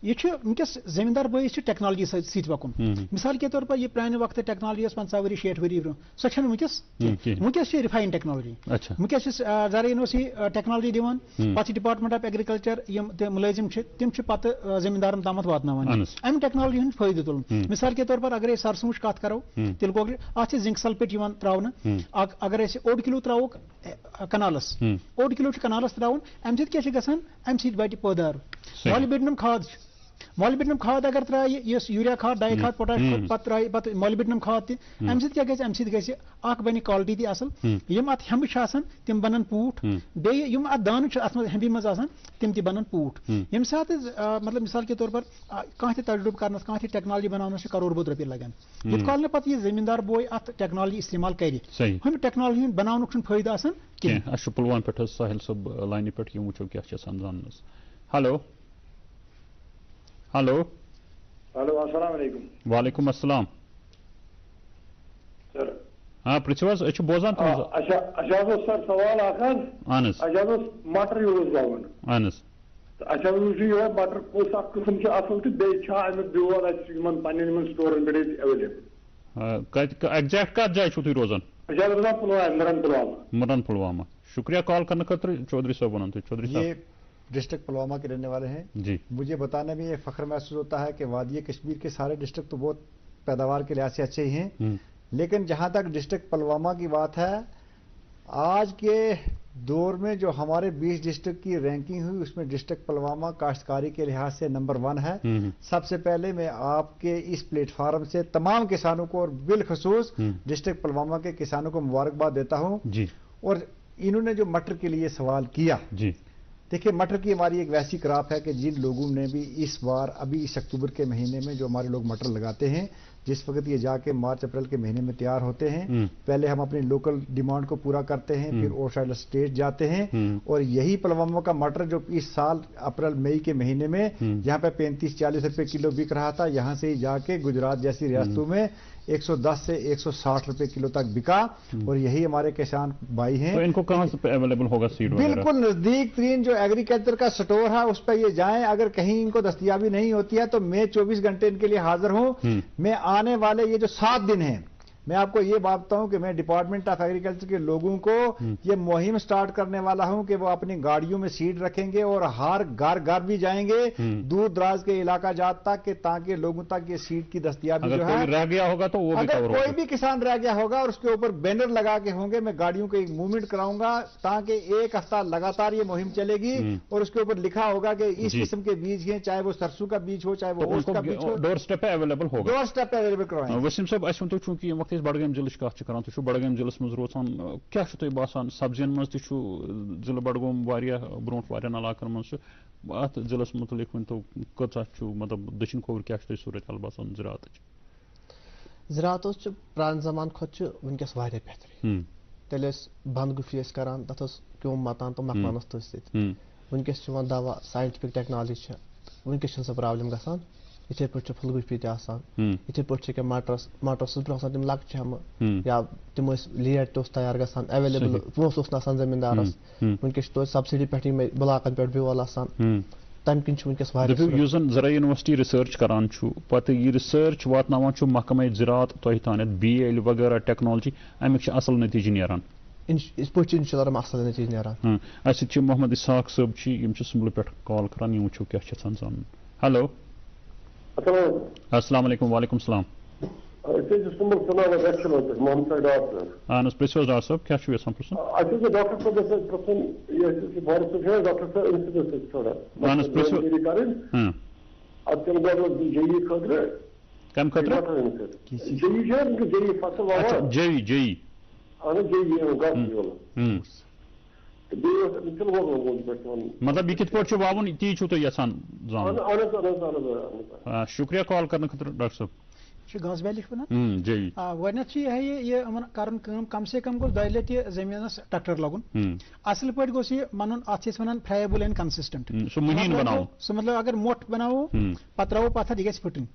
यह वनकस जमींदार बस टेक्नोलॉजी सत पकुन। मिसाल के तौर पर यह प्राने वक्त टेक्नोलॉजी 50 वरी 60 वरी ब्रो सो वनकस रिफाइन टेक्नोलॉजी। वनकस ज़रा यूनिवर्सिटी टेक्नोलॉजी दिवान पे डिपार्टमेंट ऑफ एग्रीकल्चर मुलाजिम तिम पत जमींदारन तम वातनावान अम टेक्नोलॉजी हूं फायदे तुलन। मिसाल के तौर पर अगर सरसों कत करो तिल गोगल अत जिंक सल्फेट त्रावन, अगर 1 किलो त्रोक कनालस 1 किलो कनालस त्रावन अम क्या गसान अम बट पौधार मॉलिब्डेनम खाद مولبڈنم کھاد اگر ترائے یوریا کھاد ڈائی کھاد پوٹاش کھاد پتہ ترائے پتہ مولبڈنم کھاد تہ امہ سۭتۍ کیاہ گژھِ امہ سۭتۍ گژھِ اکھ بنہِ کوالٹی تہِ اصل یم اتھ ہیٚمبہٕ چھِ آسان تم بنن پوٗٹھ بیٚیہِ یم اتھ دانہٕ چھِ اتھ منٛز ہیٚمبہِ منٛز آسان تم تہِ بنن پوٗٹھ ییٚمہِ ساتہٕ مطلب مثال کے طور پر کانٛہہ تہِ تجربہٕ کرنس کانٛہہ تہِ ٹیکنالوجی بناونس چھِ کرور بوٚد رۄپیہِ لگان یِتھ کال نہٕ پتہٕ یہِ زٔمیٖندار بوے اتھ ٹیکنالوجی استعمال کرِ ہُمہِ ٹیکنالوجی ہُنٛد بناونُک چھُنہٕ فٲیدٕ آسان کینٛہہ. اَسہِ چھُ پُلوامہِ پٮ۪ٹھ حظ ساحل صٲب لاینہِ پٮ۪ٹھ یِم وٕچھو کیٛاہ چھِ آسان زاننس. ہیلو ہیلو ہیلو السلام علیکم. وعلیکم السلام. سر ہاں پرٛژھِو حظ أسۍ چھِ بوزان تُہُنٛد. اَسہِ حظ اوس سر سوال اکھ حظ. اہن حظ. اَسہِ حظ اوس مٹر یوٗز گژھُن. اہن حظ. تہٕ اَسہِ حظ وٕچھ یِہوے مٹر کُس اکھ قٕسم چھُ اصل تہٕ بیٚیہِ چھا امیُک بیول اَسہِ یِمن پننٮ۪ن یِمن سٹورن پٮ۪ٹھ ییٚتہِ ایویلیبل. ایگزیکٹ کتھ جایہِ چھُو تُہۍ روزان؟ أسۍ حظ روزان پُلوامہ مُرن پُلوامہ. مُرن پُلوامہ. شکریہ کال کرنے خٲطرٕ. چودھری صٲب ونان تُہۍ. چودھری صاحب یہ ڈسٹرکٹ پلوامہ کے رہنے والے ہیں. جی. مجھے بتانے میں یہ فخر محسوس ہوتا ہے کہ وادی کشمیر کے سارے ڈسٹرکٹ تو بہت پیداوار کے لحاظ سے اچھے ہی ہیں، لیکن جہاں تک ڈسٹرکٹ پلوامہ کی بات ہے، آج کے دور میں جو ہمارے 20 ڈسٹرکٹ کی رینکنگ ہوئی اس میں ڈسٹرکٹ پلوامہ کاشتکاری کے لحاظ سے نمبر 1 ہے. سب سے پہلے میں آپ کے اس پلیٹ فارم سے تمام کسانوں کو اور بالخصوص ڈسٹرکٹ پلوامہ کے کسانوں کو مبارکباد دیتا ہوں. جی. اور انہوں نے جو مٹر کے لیے سوال کیا، جی دیکھیے مٹر کی ہماری ایک ویسی کراپ ہے کہ جن لوگوں نے بھی اس بار ابھی اس اکتوبر کے مہینے میں جو ہمارے لوگ مٹر لگاتے ہیں، جس وقت یہ جا کے مارچ اپریل کے مہینے میں تیار ہوتے ہیں، پہلے ہم اپنی لوکل ڈیمانڈ کو پورا کرتے ہیں، پھر اور سائڈ اسٹیٹ جاتے ہیں، اور یہی پلوامہ کا مٹر جو اس سال اپریل مئی کے مہینے میں جہاں پہ 35-40 روپے کلو بک رہا تھا، یہاں سے ہی جا کے گجرات جیسی ریاستوں میں 110 سے 160 روپے کلو تک بکا. اور یہی ہمارے کسان بھائی ہیں. تو ان کو کہاں سے اویلیبل ہوگا سیڈ وغیرہ؟ بالکل نزدیک ترین جو ایگریکلچر کا سٹور ہے اس پہ یہ جائیں. اگر کہیں ان کو دستیابی نہیں ہوتی ہے تو میں 24 گھنٹے ان کے لیے حاضر ہوں. میں آنے والے یہ جو 7 دن ہیں، میں آپ کو یہ بات بتاؤں کہ میں ڈپارٹمنٹ آف ایگریکلچر کے لوگوں کو یہ مہم سٹارٹ کرنے والا ہوں کہ وہ اپنی گاڑیوں میں سیڈ رکھیں گے اور ہر گھر بھی جائیں گے دور دراز کے علاقہ جات تک، کہ تاکہ لوگوں تک یہ سیڈ کی دستیابی جو ہے، رہ گیا ہوگا تو وہ بھی اگر کوئی بھی کسان رہ گیا ہوگا اور اس کے اوپر بینر لگا کے ہوں گے، میں گاڑیوں کو ایک موومنٹ کراؤں گا تاکہ 1 ہفتہ لگاتار یہ مہم چلے گی اور اس کے اوپر لکھا ہوگا کہ اس قسم کے بیج ہیں، چاہے وہ سرسوں کا بیج ہو چاہے وہ اوٹس کا بیج ہو، ڈور سٹیپ اویلیبل ہوگا. ڈور سٹیپ اویلیبل کروائیں. وسیم صاحب اَسہِ ؤنۍتو چوٗنٛکہِ ییٚمہِ وقتہٕ أسۍ بڈگام ضلعٕچ کتھ چھِ کران، تُہۍ چھِو بڈگام ضلعس منٛز روزان، کیٛاہ چھُ تۄہہِ باسان سبزین منٛز تہِ چھُ ضلعہٕ بڈگوم واریاہ برونٛٹھ واریاہن علاقن منٛز چھُ اتھ ضلعس متعلق ؤنۍتو کۭژاہ چھُ مطلب دٔچھِنۍ کھووُر کیٛاہ چھُ تۄہہِ صوٗرت حال باسان زراعتٕچ؟ زراعت چھُ پرٛانہِ زمانہٕ کھۄتہٕ چھُ وٕنکٮ۪س واریاہ بہتریٖن. تیٚلہِ ٲسۍ بنٛدگوٗپی ٲسۍ کران، تتھ اوس کیوٚم متان تہٕ مۄکلان اوس تٔتھۍ سۭتۍ. وٕنکٮ۪س چھُ یِوان دوا، ساینٹفک ٹیکنالوجی چھِ، وٕنکٮ۪س چھِنہٕ سۄ پرابلم گژھان. یِتھٕے پٲٹھۍ چھُ پھُل گوٗپی تہِ آسان، یِتھٕے پٲٹھۍ چھِ کینٛہہ مٹرس ٲسۍ برونٛہہ آسان تِم لۄکچہِ ہٮ۪مہٕ، یا تِم ٲسۍ لیٹ تہِ اوس تیار گژھان، ایویلیبل پونٛسہٕ اوس نہٕ آسان زٔمیٖندارس. وٕنکٮ۪س چھِ توتہِ سبسڈی پٮ۪ٹھ یِمے بلاکن پٮ۪ٹھ بیول آسان، تمہِ کِنۍ چھُ وٕنکٮ۪س واریاہ. یُس زن زرعی یونیورسٹی رِسٲرٕچ کران چھُ، پتہٕ یہِ رِسٲرٕچ واتناوان چھُ محکمے زراعت تۄہہِ تانٮ۪تھ، بیل وغیرہ ٹیکنالوجی، امیُک چھُ اصل نتیجہٕ نیران. یِتھ پٲٹھۍ چھُ انشاء اللہ اصل نتیجہٕ نیران. اسہِ سۭتۍ چھِ محمد اسحاق صٲب چھِ، یِم چھِ سُمبلہٕ پٮ۪ٹھ کال کران، یِم وٕچھو کیٛاہ چھِ یژھان زانُن. ہیلو السلام علیکم. وعلیکم السلام. محمد سعید اہن حظ پرٛژھِو حظ ڈاکٹر صٲب کیٛاہ چھُو یژھان پرٛژھُن؟ ڈاکٹر صٲب اہن حظ پرٛژھِو. کمہِ خٲطرٕ؟ جے مطلب یہ کِتھ پٲٹھۍ چھُ واوُن تی چھُو تُہۍ یژھان زانُن. شُکریہ کال کرنہٕ خٲطرٕ ڈاکٹر صٲب. گانس ویلی گۄڈنیتھ یہ کرن کم سے کم گوٚژھ 2 لٹہِ زٔمیٖنس ٹریکٹر لگُن، اصل پٲٹھۍ گوٚژھ یہِ بنُن، اتھ چھِ أسۍ ونان فرایبل اینڈ کنسسٹنٹ. سُہ مطلب اگر موٹ بناوو پتہٕ تراوو پتھر یہِ گژھِ پھٕٹٕنۍ،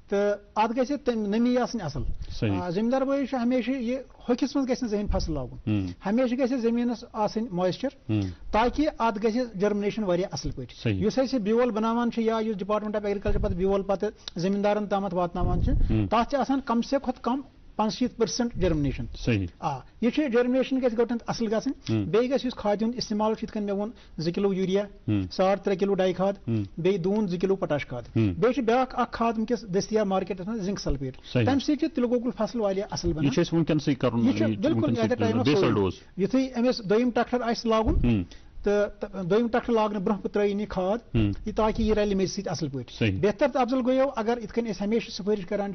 تہٕ اتھ گژھِ نمی آسٕنۍ اصل. زٔمیٖندار بٲے چھُ ہمیشہِ یہِ ہوٚکھِس منٛز گژھِ نہٕ زٔمیٖن فصل لاگُن، ہمیشہِ گژھِ زٔمیٖنس آسٕنۍ مویسچر تاکہِ اتھ گژھِ جرمنیشن واریاہ اصل پٲٹھۍ. یُس أسۍ بیول بناوان چھِ یا یُس ڈپارٹمنٹ آف ایگریکلچر پتہٕ بیول پتہٕ زٔمیٖندارن تامتھ واتناوان چھِ، تتھ چھِ آسان کم سے کم 65% جرمنیشن. یہ جرمنیشن گژھِ گۄڈنٮ۪تھ اصل گژھٕنۍ. بیٚیہِ گژھِ یُس کھادِ ہُنٛد استعمال چھُ، یِتھ کٔنۍ مےٚ ووٚن 2 کلو یوٗریا، 3.5 کلو ڈائی کھاد، بیٚیہِ دوٗن 2 کلو پوٹاش کھاد. بیٚیہِ چھِ بیاکھ اکھ کھاد وٕنکٮ۪س دٔستیاب مارکیٹس منٛز زنک سلفیٹ. تمہِ سۭتۍ چھُ تِلہٕ گۄگُل فصل واریاہ اصل بنان. بالکل ایٹ اے ٹایم یُتھُے أمِس دوٚیِم ٹریکٹر آسہِ لاگُن तो दोयम ट्रैक्टर लागने ब्रोह त्रयी खाद ये ताकि ये रैली मेज सहित असल पे बेहतर तो अफजल गो अगर इत हमेशा सिफारिश करान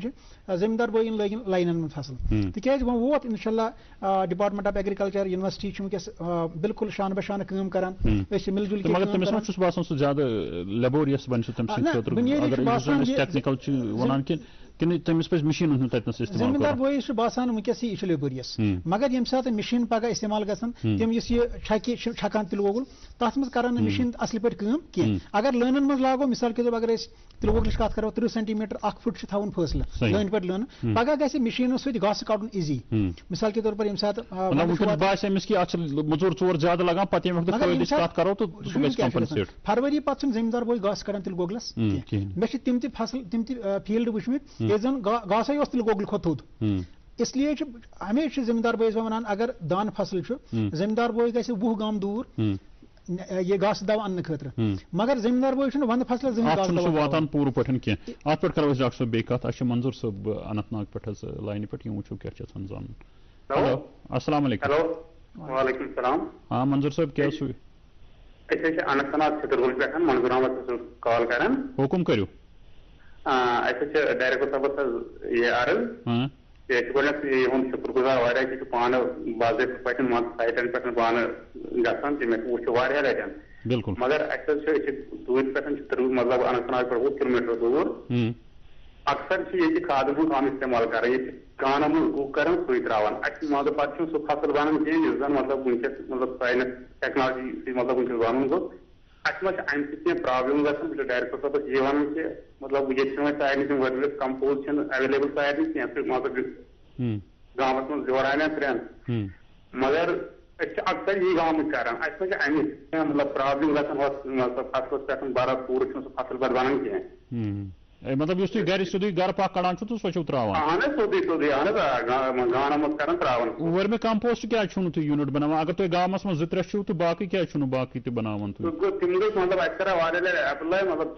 जमींदार बोइन लगिन लाइन में फसल तिकाज वो वोत इंशाल्लाह डिपार्टमेंट ऑफ एग्रीकल्चर यूनिवर्सिटी वस बिल्कुल शान बशान काम करान मिलजुल मगर तमिस मा छुस बासन सु ज्यादा लेबोरियस बन छु तम सि अगर टेक्निकल छु वनान कि तमिस पे मशीन हूं ततनस इस्तेमाल जमींदार बोई छ बासान वंकस ये लेबोरियस मगर यम साथ मशीन पगा इस्तेमाल गसन तम यस ये छकान तिल वोगुल तथ मज करन मशीन असल पे काम की अगर लाइन मज लागो मिसाल के अगर तिल वोगल कत करो 30 सेंटीमीटर 1 फुट थावन फैसला लाइन पे लाइन पगा गसे मशीन सु घास काटन इजी मिसाल के तौर पर यम साथ बास अमिस की अच्छा मजूर चोर ज्यादा लगा पत यम वक्त फायदे कत करो तो कंपनसेट फरवरी पत जमींदार बोई घास कड़न तिल गोगलस मे तिम ति फसल तिम ति फील्ड वुचमित जन घास तिल गोगल खो थोद इसलिए हमेशा जमींदार बोई वन अगर दान फसल जमींदार बोई गसे 20 गाम दूर ये घास दवा अन्न खतर मगर जमींदार बोई वंद फसल जमीन वातान पूर पे कह अत पे करो डॉक्टर साहब बे कत अच्छा मंजूर साहब अनंतनाग पे लाइन पे यू वो क्या जान हेलो अस्सलाम वालेकुम हेलो वालेकुम सलाम हाँ मंजूर साहब क्या सु अनंतनाग छतरपुर पे मंजूर अहमद कॉल कर हुकुम करो डायरेक्टर साहब ये अर्ज हूं शुक्रगुजार पान बाज़ाब्त पे साइटन पे पान गसान वो लटन बिल्कुल मगर दूर पे मतलब अनंतनाग पे 20 किलोमीटर दूर अक्सर ये खाद हूं काम इस्तेमाल कर कान कर सू त्रावान मतलब पे सह फसल बन कह मतलब वनस मतलब साइंस टेक्नोलॉजी मतलब वनस बन गो अम प्रॉब्लम गई डायरेक्टर साहब ये वन कि मतलब ये सारे वर्मिक कंपोज अवेलेबल सारे मतलब गाँव मज जोड़ान त्रेन मगर अक्सर ये गाँव कर मतलब प्रॉब्लम मतलब फसल पे बरा पूर फसल पे बन कह मतलब गर सोदी गर पा कड़ान तो सो त्रावान सोदी सोदी गान मज कर त्रावान वर्मी कंपोस्ट क्या तुम यूनिट बनावान अगर तुम गाँवस मज 2-3 तो बाकी क्या बाकी तो बनावान तिम गई मतलब अत एप्लाई मतलब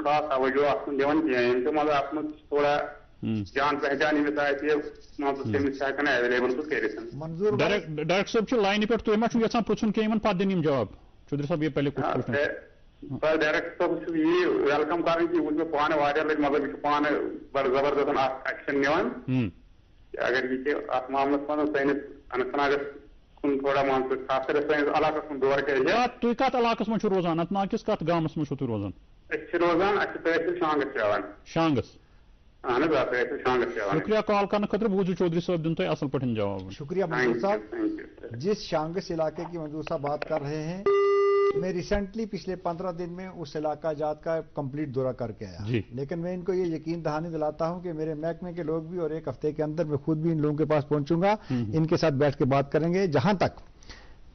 खास तवज्जो दिवान कह मतलब अत थोड़ा जान पहचान मतलब अवेलेबल तो कर डायरेक्टर साहब लाइन पे तुम मा पुछन कह पे दिन जवाब चौधरी साहब ये पहले कुछ सर डायरेक्टर साहब ये वेलकम कर वो पान मतलब यह पान बड़ जबरदस्त एक्शन निवान अगर ये अत मामलस मज सैनिस अनंतनागस कुन थोड़ा मान खास कर सैनिस इलाकस कुन दौर कर तुम कत इलाकस मज रोजान अनंतनाग किस कत गाँवस मज रोजान रोजान तहसील शांगस चलान शांगस शुक्रिया कॉल करने खतर बूझू चौधरी साहब दिन असल पे जवाब शुक्रिया मंजूर साहब जिस शांगस इलाके की मंजूर साहब बात कर रहे हैं मैं रिसेंटली पिछले 15 दिन में उस इलाका जात का कंप्लीट दौरा करके आया लेकिन मैं इनको ये यकीन दहानी दिलाता हूं कि मेरे महकमे के लोग भी और एक हफ्ते के अंदर मैं खुद भी इन लोगों के पास पहुंचूंगा इनके साथ बैठ के बात करेंगे। जहां तक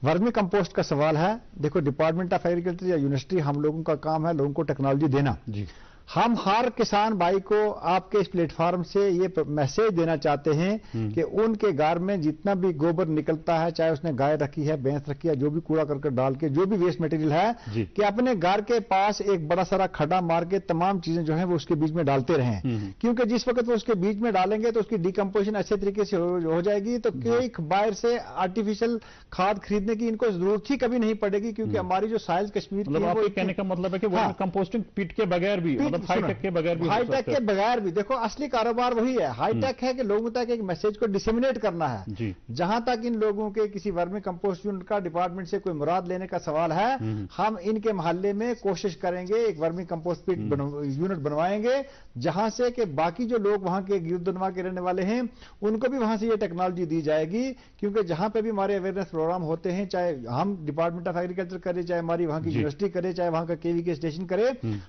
वर्मी कंपोस्ट का सवाल है देखो डिपार्टमेंट ऑफ एग्रीकल्चर या यूनिवर्सिटी हम लोगों का काम है लोगों को टेक्नोलॉजी देना हम हर किसान भाई को आपके इस प्लेटफॉर्म से ये मैसेज देना चाहते हैं कि उनके घर में जितना भी गोबर निकलता है चाहे उसने गाय रखी है भैंस रखी है जो भी कूड़ा करकट डाल के जो भी वेस्ट मटेरियल है कि अपने घर के पास एक बड़ा सारा खड्डा मार के तमाम चीजें जो है वो उसके बीच में डालते रहें क्योंकि जिस वक्त वो उसके बीच में डालेंगे तो उसकी डिकम्पोजिशन अच्छे तरीके से हो जाएगी तो कोई बाहर से आर्टिफिशियल खाद खरीदने की इनको जरूरत ही कभी नहीं पड़ेगी क्योंकि हमारी जो साइज कश्मीर की कहने का मतलब है कि कंपोस्टिंग पिट के बगैर भी हाईटेक के बगैर भी देखो असली कारोबार वही है हाईटेक है कि लोगों तक एक मैसेज को डिसेमिनेट करना है जहां तक इन लोगों के किसी वर्मी कंपोस्ट यूनिट का डिपार्टमेंट से कोई मुराद लेने का सवाल है हम इनके मोहल्ले में कोशिश करेंगे एक वर्मी कंपोस्ट पिट यूनिट बनवाएंगे जहां से कि बाकी जो लोग वहां के गिरदनवा के रहने वाले हैं उनको भी वहां से ये टेक्नोलॉजी दी जाएगी क्योंकि जहां पे भी हमारे अवेयरनेस प्रोग्राम होते हैं चाहे हम डिपार्टमेंट ऑफ एग्रीकल्चर करें चाहे हमारी वहां की यूनिवर्सिटी करे चाहे वहां का केवीके स्टेशन करे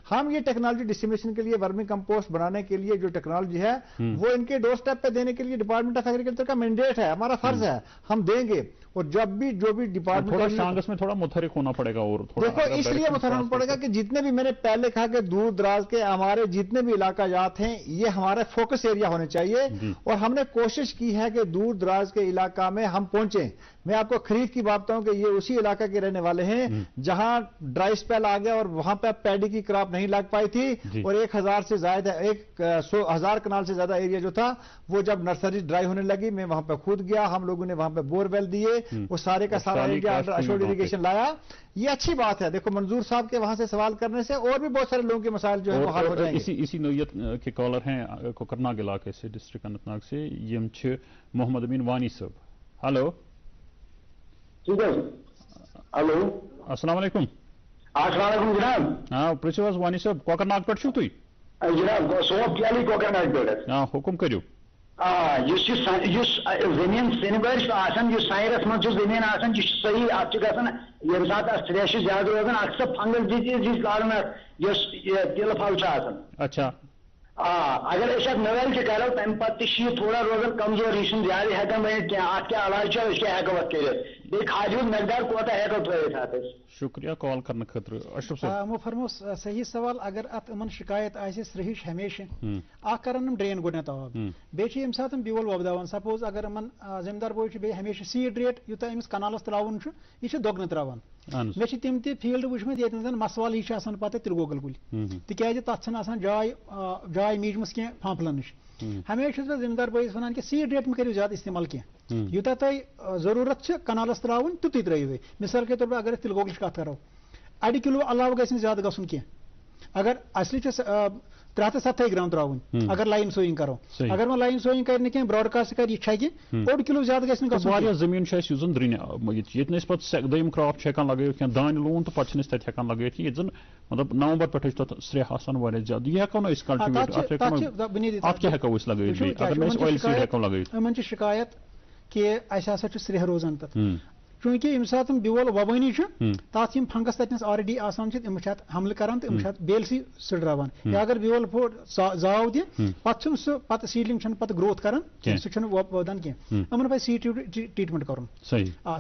हम ये टेक्नोलॉजी डिस्ट्रीब्यूशन के लिए वर्मी कंपोस्ट बनाने के लिए जो टेक्नोलॉजी है वो इनके डोर स्टेप पे देने के लिए डिपार्टमेंट ऑफ एग्रीकल्चर का मैंडेट है हमारा फर्ज है हम देंगे और जब भी जो भी डिपार्टमेंट शांगस में थोड़ा मुतहरिक होना पड़ेगा और थोड़ा देखो इसलिए मुतहरिक होना पड़ेगा कि जितने भी मैंने पहले कहा कि दूर दराज के हमारे जितने भी इलाका जात हैं ये हमारे फोकस एरिया होने चाहिए और हमने कोशिश की है कि दूर दराज के इलाका में हम पहुंचे मैं आपको खरीद की बात बताऊं कि ये उसी इलाके के रहने वाले हैं जहां ड्राई स्पेल आ गया और वहां पे पैडी की क्रॉप नहीं लग पाई थी और 1000 से ज्यादा 1000 कनाल से ज्यादा एरिया जो था वो जब नर्सरी ड्राई होने लगी, मैं वहां पे खुद गया, हम लोगों ने वहां पे बोरवेल दिए, वो सारे का सारा एरिया अंडर अशोर्ड इरिगेशन लाया। ये अच्छी बात है। देखो मंजूर साहब के वहां से सवाल करने से और भी बहुत सारे लोगों के मसाइल जो है वो हल हो जाएंगे। इसी नौयत के कॉलर हैं कोकरनाग इलाके से, डिस्ट्रिक्ट अनंतनाग से, यम छ मोहम्मद अमीन वानी साहब। हेलो हेलो अस्सलाम वालेकुम। अस्सलाम वालेकुम जनाब। हाँ प्रिंसिपल वानी साहब कोकरनाग पे छू तुई जनाब सोप क्याली कोकरनाग पे। हाँ हुकुम करियो। जमीन सिनबर साइरस मज जमीन सही अत ये त्रेश ज्यादा रोजान अक्सर फंगल डिजीज कारण तिल फल। अच्छा अगर नवेल करो तम पे थोड़ा रोजान कमजोर यह ज्यादा हेकान बनित क्या इलाज हेको कर खाद मकदार कोता हेको थ। शुक्रिया कॉल करने खतर। अशरफ साहब मो फरमो सही सवाल। अगर अत इन शिकायत सहिश हमेशा कर ड्रेन गोडनत आब बे सात ब्योल वपदान सपोज अगर इन जमींदार बोई बे हमेशा सीड रेट यूत अमिस कनालस त्रावन यह दोगन त्रावान। मे तम फील्ड वुचमत ये मसवाल यह पता तिलगोगल कुल तिकाज तथ जाय मीजमस कह फांफलन नश। हमेशा जमींदार बोईस वन कि सीड रेट करो ज्यादा इस्तेमाल कह यूत जरूरत कनालस त्रावन तुत त्रो। मिसाल के तौर पर अगर तिलगोगल कत करो 1.5 किलो अलाव गि ज्यादा गसन कह। अगर असली 370 ग्राम त्रावन अगर लाइन सोइंग करो। अगर वह लाइन सोइंग कर ब्रॉडकास्ट कर यह 1 किलो ज्यादा गि जमीन ये दम क्रॉप लगे दान लून तो पे लगे ये मतलब नवंबर पे श्रे ज्यादा यह हेको ना लगे शिकायत कि श्रे रोजान तक चूंकि यम सात ब्योल वबानी तथ फंगस तथनस ऑलरेडी आसान हमल करान तो बेलसी सड़रावान। या अगर ब्योल फोड़ जाव दि पे सीडलिंग पे ग्रोथ करान सह वोदान कह इन पे सीड ट्रीटमेंट कर।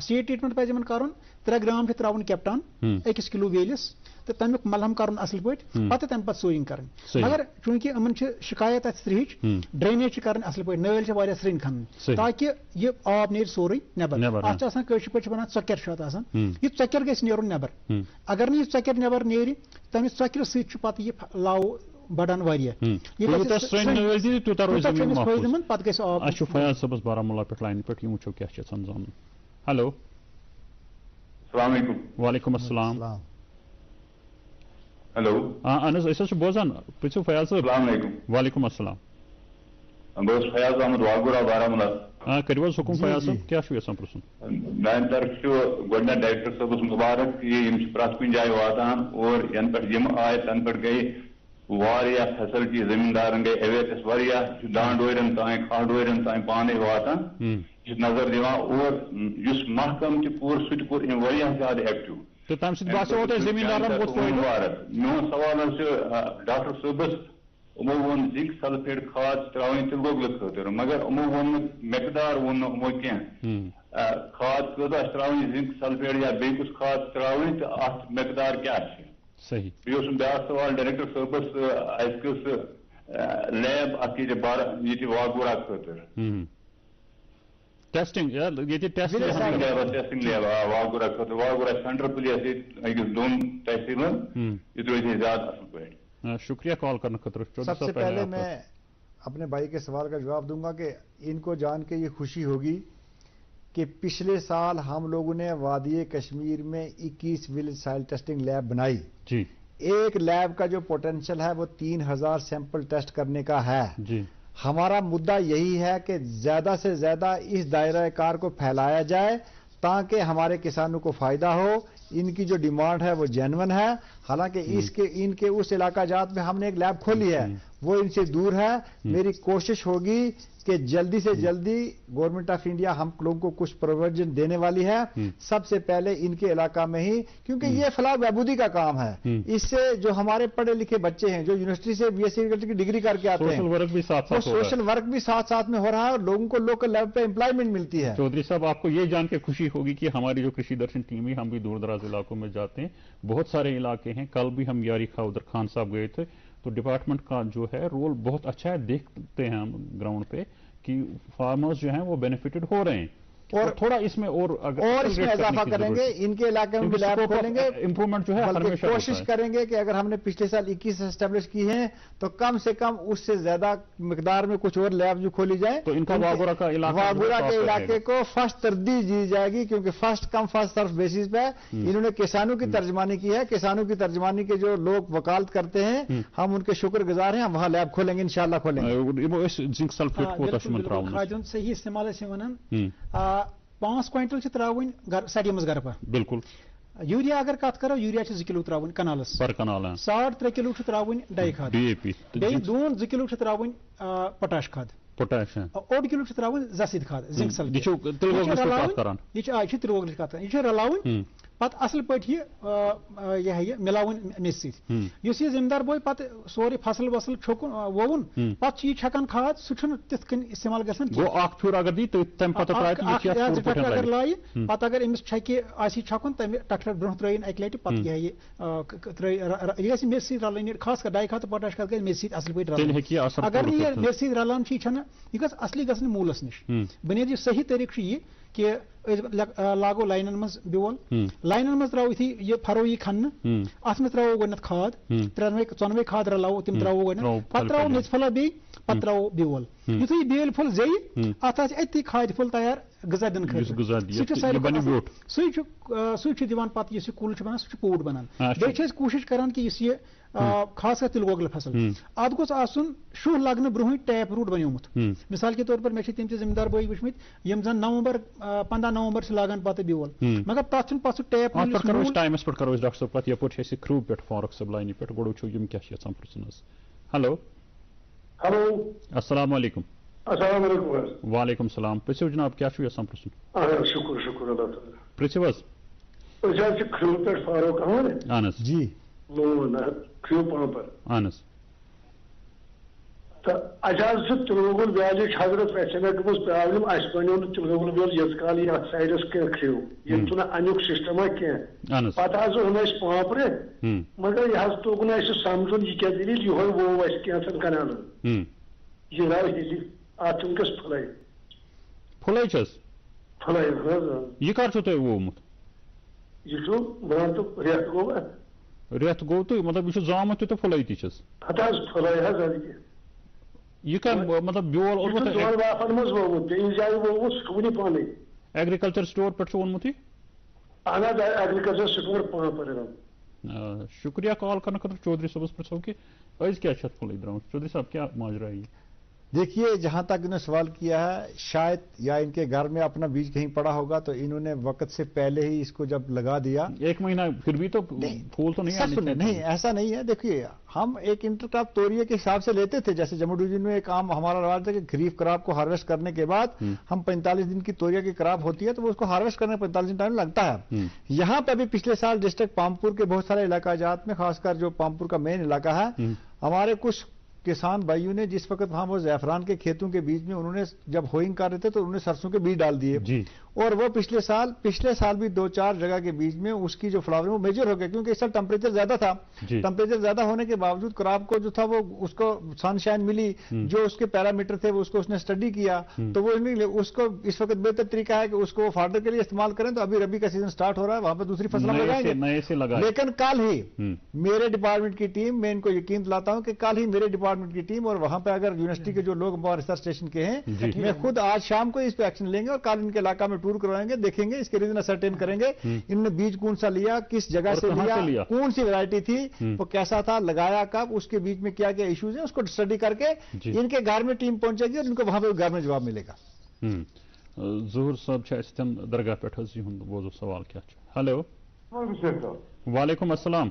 सीड ट्रीटमेंट पे कर 3 ग्राम त्रावन कैप्टान 1 किलो बेलिस तो तमिक मलहम कर असल पे तम पे सोइंग कर। मगर चूंकि इन शिकायत स्त्रिच ड्रेनेज कर असल पे नल स्रिन खन ताकि यह आब नीर सोरे नबर पे वन चक्कर यह चक्कर गि नबर। अगर यह चक्कर नबर नीर तमिस चक्कर सत यह लाव बढ़ान फयाज सबस बारामूला पे लाइन पे वो क्या समझान। हेलो वालेकुम अस्सलाम। हेलो अहन बोजान पृथ्वी फयाज साहब। वालेकुम अस्सलाम। बस फयाज अहमद वागुरा बारामूला। करो हुकुम फयाज साहब क्या पृछुन। मान तरफ गोडना डायरेक्टर साहब मुबारक ये प्रत कुछ जाए वातान और यन पे आए तन पे गई फैसिलिटी जमींदारन गई अवेयरनेस दांडोरन तान खाडोरन तान पाने वातान नजर दिवान और महकम पूर सह ज्यादा एक्टिव तो तम जमींदार मोन सवाल डॉक्टर साहबस उमो वोन जिंक सल्फेट खाद त्रावन तिलगोगल खतर मगर उमो वोन मकदार वोन उमो कह खाद कदा त्रावन जिंक सल्फेट या बे कुछ खाद त्रावन तो अत मकदार क्या सही। ब्या सवाल डायरेक्टर साहबस लैब अत वागुरा खतर टेस्टिंग टेस्टिंग लैब वागुरा खतर वागुरा सेंटर पुलिस अकिस 2 तहसीलन यह रोजे ज्यादा असल पे। शुक्रिया कॉल करने खतर। सबसे पहले मैं अपने भाई के सवाल का जवाब दूंगा कि इनको जान के ये खुशी होगी कि पिछले साल हम लोगों ने वादी कश्मीर में 21 विलेज सॉइल टेस्टिंग लैब बनाई जी। एक लैब का जो पोटेंशियल है वो 3000 सैंपल टेस्ट करने का है जी। हमारा मुद्दा यही है कि ज्यादा से ज्यादा इस दायरा कार को फैलाया जाए ताकि हमारे किसानों को फायदा हो। इनकी जो डिमांड है वो जेन्युइन है। हालांकि इनके उस इलाका जात में हमने एक लैब खोली है वो इनसे दूर है। मेरी कोशिश होगी कि जल्दी से जल्दी गवर्नमेंट ऑफ इंडिया हम लोगों को कुछ प्रोविजन देने वाली है सबसे पहले इनके इलाका में ही, क्योंकि ये फलाह बहबूदी का काम है। इससे जो हमारे पढ़े लिखे बच्चे हैं जो यूनिवर्सिटी से बीएससी एग्रीकल्चर की डिग्री करके आते हैं सोशल वर्क भी साथ साथ में हो रहा है और लोगों को लोकल लेवल पे एम्प्लॉयमेंट मिलती है। चौधरी साहब आपको ये जान के खुशी होगी कि हमारी जो कृषि दर्शन टीम है हम भी दूर दराज इलाकों में जाते हैं, बहुत सारे इलाके हैं। कल भी हम यारी खा उधर खान साहब गए थे तो डिपार्टमेंट का जो है रोल बहुत अच्छा है। देखते हैं हम ग्राउंड पे कि फार्मर्स जो हैं वो बेनिफिटेड हो रहे हैं और थोड़ा इसमें और इसमें इजाफा करेंगे, इनके इलाके में भी लैब खोलेंगे, इंप्रूवमेंट जो है कोशिश करेंगे कि अगर हमने पिछले साल 21 एस्टेब्लिश की हैं तो कम से कम उससे ज्यादा मिकदार में कुछ और लैब जो खोली जाए। तो इनका वागुरा के इलाके को फर्स्ट तरजीह दी जाएगी, क्योंकि first come first serve basis पे इन्होंने किसानों की तर्जमानी की है। किसानों की तर्जमानी के जो लोग वकालत करते हैं हम उनके शुक्रगुजार हैं, हम वहां लैब खोलेंगे इंशाल्लाह खोलेंगे। जिंक सल्फेट सही इस्तेमाल 5 क्विंटल त्रावन सड़ी मज गर पर बिल्कुल। यूरिया अगर कत करो, यूरिया 2 किलो त्रावन कनालस पर कनाल 3.5 किलो त्रावन डाई खाद DAP 2 किलो त्रावन पोटाश खाद पोटाश 1 किलो त्रावन जसीद खाद जिंक सल्फेट यह रलावन पत असल पे यह मिलावन मेस सह जिम्मेदार बोय पत सोरे फसल वसल छोकुन वोवन पत छकान खाद सह तिथन इस्तेमाल अगर लाय पत अगर अमिस छकि छकुन तम ट्रैक्टर ब्रोह त्रन अक लटि पत यह मेस रलन खास कर डाई खाद तो पोटाश खाद मेस असल पे रलन अगर यह मेस रलान यह गस असली गसन मूलस निश बुनियादी सही तरीक यह कि लागो लाइन मज बिवल लाइन मज त्रो यह फरो यह खन अत मे त्रो गो खाद 94 खाद रलाओ तम त्रो गो पे त्रो मेज फल बे पे त्रो बिवल यु बेल फुल जे अत अति खाद फुल तैयार गजा दिन सह दिवान पत यह कुल बनान सह पोट बनान बे कोशिश करान कि यह खास कर तिल गोगल फसल अत गोस आसन शुह लगने ब्रोह टैप रूट बनोमुत मिसाल के तौर पर मे तम जिम्मेदार बई वुचमित यम जन 15 नवंबर से लागान पत बिवल मगर तथ पत टैप टाइमस पे करो डॉक्टर साहब पत यप क्रू पे फारूक सब लाइन पे गो वो यम क्या हेलो हेलो अस्सलाम वालेकुम। अस्सलाम वालेकुम। वालेकुम सलाम। पृथ्वी जनाब क्या शुक्र शुक्र अल्लाह ताला। पृथ्वी क्रू पे फारूक अहन जी लोन क्रू पर अहन तो अस तिलगुल वैली हजरत गई प्रॉब्लम अस बनो तिलगुल वैल ये कल ये साइडस क्रू ये अनुक सिस्टम कह पे ओन पापरे मगर यह तोगन समझुन यह क्या दलील ये वो कैंसन कनाल यह राव हिली अत वस फुल फुल यह कर वोमुत यह वन तो रेत गो तो मतलब यह जामुत तो फुल फुल यह क्या मतलब बेल एग्रीकल्चर स्टोर पे वोनमुत एग्रीकल्चर स्टोर पान शुक्रिया कॉल करने खतर चौधरी साहब पो कि अज क्या फुल द्राम चौधरी साहब क्या माजरा है? देखिए जहां तक इन्होंने सवाल किया है शायद या इनके घर में अपना बीज कहीं पड़ा होगा तो इन्होंने वक्त से पहले ही इसको जब लगा दिया। 1 महीना फिर भी तो फूल तो नहीं ऐसा नहीं है। देखिए हम एक इंटरक्रॉप तोरिए के हिसाब से लेते थे, जैसे जम्मू डिवीजन में एक आम हमारा रवाज था कि खरीफ क्रॉप को हार्वेस्ट करने के बाद हम 45 दिन की तोरिया की क्रॉप होती है तो वो उसको हार्वेस्ट करने 45 दिन टाइम लगता है। यहाँ पे भी पिछले साल डिस्ट्रिक्ट पामपुर के बहुत सारे इलाका जात में खासकर जो पामपुर का मेन इलाका है हमारे कुछ किसान भाइयों ने जिस वक्त वहां वो ज़ैफरान के खेतों के बीच में उन्होंने जब होइंग कर रहे थे तो उन्होंने सरसों के बीज डाल दिए और वो पिछले साल भी 2-4 जगह के बीच में उसकी जो फ्लावरिंग वो मेजर हो गया क्योंकि इस साल टेम्परेचर ज्यादा था। टेम्परेचर ज्यादा होने के बावजूद क्रॉप को जो था वो उसको सनशाइन मिली, जो उसके पैरामीटर थे वो उसको उसने स्टडी किया तो वो उसको इस वक्त बेहतर तरीका है कि उसको फार्डर के लिए इस्तेमाल करें। तो अभी रबी का सीजन स्टार्ट हो रहा है, वहां पर दूसरी फसल लगाएंगे। लेकिन कल ही मेरे डिपार्टमेंट की टीम, मैं इनको यकीन दिलाता हूं कि कल ही मेरे डिपार्टमेंट की टीम और वहां पर अगर यूनिवर्सिटी के जो लोग रिसर्च स्टेशन के हैं मैं खुद आज शाम को इस पे एक्शन लेंगे और कल इनके इलाका में टूर करवाएंगे, देखेंगे इसके रीजन असरटेन करेंगे इन्होंने बीज कौन सा लिया, किस जगह से लिया, कौन सी वैरायटी थी, वो कैसा था, लगाया कब, उसके बीच में क्या क्या इश्यूज है उसको स्टडी करके इनके घर में टीम पहुंचेगी और इनको वहां पर घर में जवाब मिलेगा। ज़हूर साहब दरगाह पे वो सवाल क्या? हेलो वालेकुम अस्सलाम।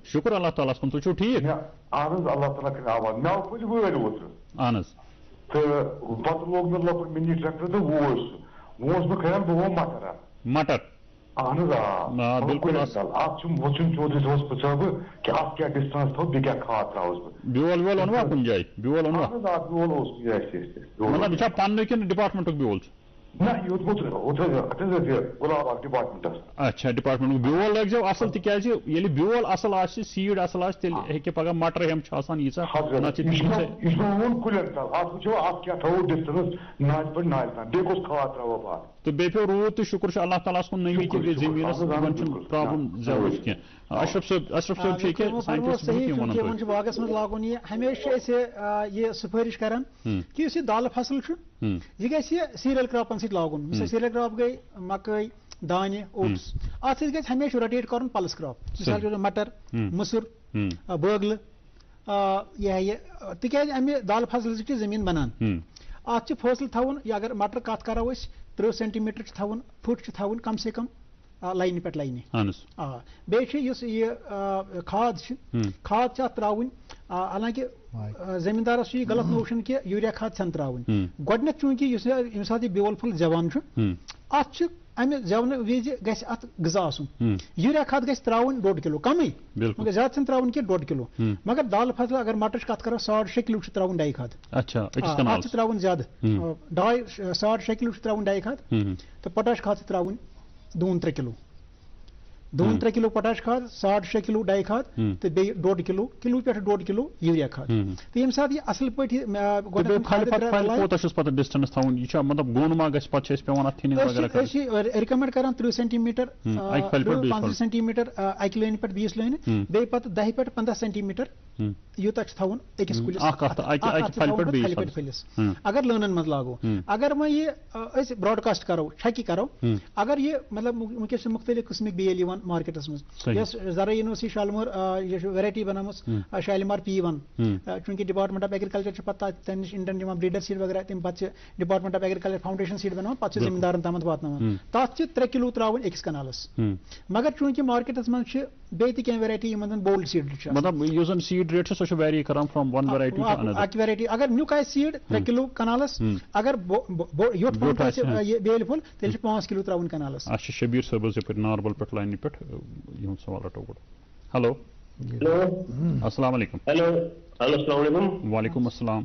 शुक्र अल्लाह ताला कुन तुम ठीक? अल्लाह ताला कर आवाज मे पुज वोर अहन तो पत लोग मे लक मिनी ट्रैक्टर तो वो बह मटर मटर अहन बिल्कुल वचन चौधरी साहब पुछो कि आप क्या डिस्टेंस थो बे क्या खाद त्राउस ब्योल व्योल ओनवा कुन जाय ब्योल ओनवा ब्योल मतलब पन्ने कि डिपार्टमेंट ब्योल نہ گلاب باغ ڈپارٹمنٹس اچھا ڈپارٹمنٹ بیول لگ جو اصل تکیازِ ییٚلہِ بیول اصل آسہِ سیٖڈ اصل آسہِ تیٚلہِ ہیٚکہِ پگاہ مٹر ہٮ۪م چھِ آسان ییٖژاہ یہ کُلٮ۪ن تل اتھ وٕچھو اتھ کیٛاہ تھاوو ڈِسٹنس نالہِ پٮ۪ٹھ نالہِ تام بیٚیہِ کۄس کھاد تراوو اتھ تہٕ بیٚیہِ پیٚو روٗد تہٕ شُکر چھُ اللہ تعالیٰ ہس کُن نٔمی تہِ گٔے زٔمیٖنس یِمن چھُنہٕ پرابلم زیادٕ کینٛہہ اشرف صٲب چھِ ییٚکیٛاہ یِمن چھُ باغس منٛز لاگُن یہِ ہمیشہِ چھِ أسۍ یہِ سُفٲرِش کران کہِ یُس یہِ دالہٕ فصل چھُ یہِ گژھِ سیٖریل کراپن سۭتۍ لاگُن مثال سیٖریل کراپ گٔے مکٲے دانہِ اوٹس اتھ سۭتۍ گژھِ ہمیشہِ روٹیٹ کرُن پلس کراپ مثال کے طور مٹر مُسُر بٲگلہٕ یہِ تِکیازِ امہِ دالہٕ فصل سۭتۍ چھِ زٔمیٖن بنان اتھ چھُ فٲصلہٕ تھاوُن یہِ اگر مٹر کتھ کرو أسۍ 30 سینٹی میٹر چھُ تھاوُن فُٹ چھُ تھاوُن کم سے کم لاینہِ پٮ۪ٹھ لاینہِ بیٚیہِ چھِ یُس یہِ کھاد چھِ کھاد چھِ اتھ تراوٕنۍ حالانکہِ زٔمیٖندارس چھُ یہِ غلط نوشن کہِ یوٗریا کھاد چھنہٕ تراوٕنۍ گۄڈٕنیتھ چوٗنکہِ ییٚمہِ ساتہٕ یہِ بیول پھُل زٮ۪وان چھُ اتھ چھُ امہِ زٮ۪ونہٕ وِزِ گژھِ اتھ غذا آسُن یوٗریا کھاد گژھِ تراوٕنۍ 1.5 کِلوٗ کمٕے مگر زیادٕ چھنہٕ تراوٕنۍ کینٛہہ 1.5 کِلوٗ مگر دالہٕ فصل اگر مٹرٕچ کتھ کرو 6.5 کِلوٗ چھُ تراوُن ڈاے کھاد اتھ چھُ تراوُن زیادٕ 6.5 کِلوٗ چھُ تراوُن ڈاے کھاد تہٕ پوٹاش کھاد چھِ تراوٕنۍ 2-3 کِلوٗ 2-3 کِلوٗ پوٹاش کھاد 6.5 کِلوٗ ڈاے کھاد تہٕ بیٚیہِ 1.5 کِلوٗ پٮ۪ٹھ 1.5 کِلوٗ یوٗریا کھاد تہٕ ییٚمہِ ساتہٕ یہِ اصل پٲٹھۍ رِکمنڈ کران 30 سینٹی میٹر 50 سینٹی میٹر اکہِ لٲنہِ پٮ۪ٹھ بیٚیِس لٲنہِ بیٚیہِ پتہٕ 10 پٮ۪ٹھ 15 سینٹی میٹر یوٗتاہ چھُ تھاوُن أکِس کُلِس پھلِس اگر لٲنن منٛز لاگو اگر وۄنۍ یہِ أسۍ براڈکاسٹ کرو چھکہِ کرو اگر یہِ مطلب وٕنکیٚس چھِ مُختٔلِف قٕسمٕکۍ بیل یِوان مارکیٹس منٛز یۄس زرع یونیورسٹی شالمور یہِ چھِ ویرایٹی بنٲومٕژ شالمار P1 چوٗنکہِ ڈپارٹمنٹ آف ایگریکلچر چھِ پتہٕ تَمہِ نِش انڈین دِوان بریڈر سیٖڈ وغیرہ تَمہِ پتہٕ چھِ department of agriculture foundation seed بناوان پتہٕ چھِ زٔمیٖندارن تامتھ واتناوان تتھ چھِ 3 کِلوٗ تراوٕنۍ أکِس کنالس مگر چوٗنکہِ مارکیٹس منٛز چھِ بیٚیہِ تہِ کینٛہہ ویرایٹی یِمن زن بولڈ سیٖڈ چھِ اکھ ویرایٹی اگر نیُک آسہِ سیٖڈ 3 کِلوٗ کنالس اگر یوٚٹ پہم آسہِ بیلہِ پھوٚل تیٚلہِ چھِ 5 کِلوٗ تراوٕنۍ کنالس شبیٖر صٲبس یپٲرۍ ناربل پٮ۪ٹھ لاینہِ پٮ۪ٹھ یِہُنٛد سوال رٹو گۄڈٕ ہیلو السلام علیکم السلام علیکم وعلیکم السلام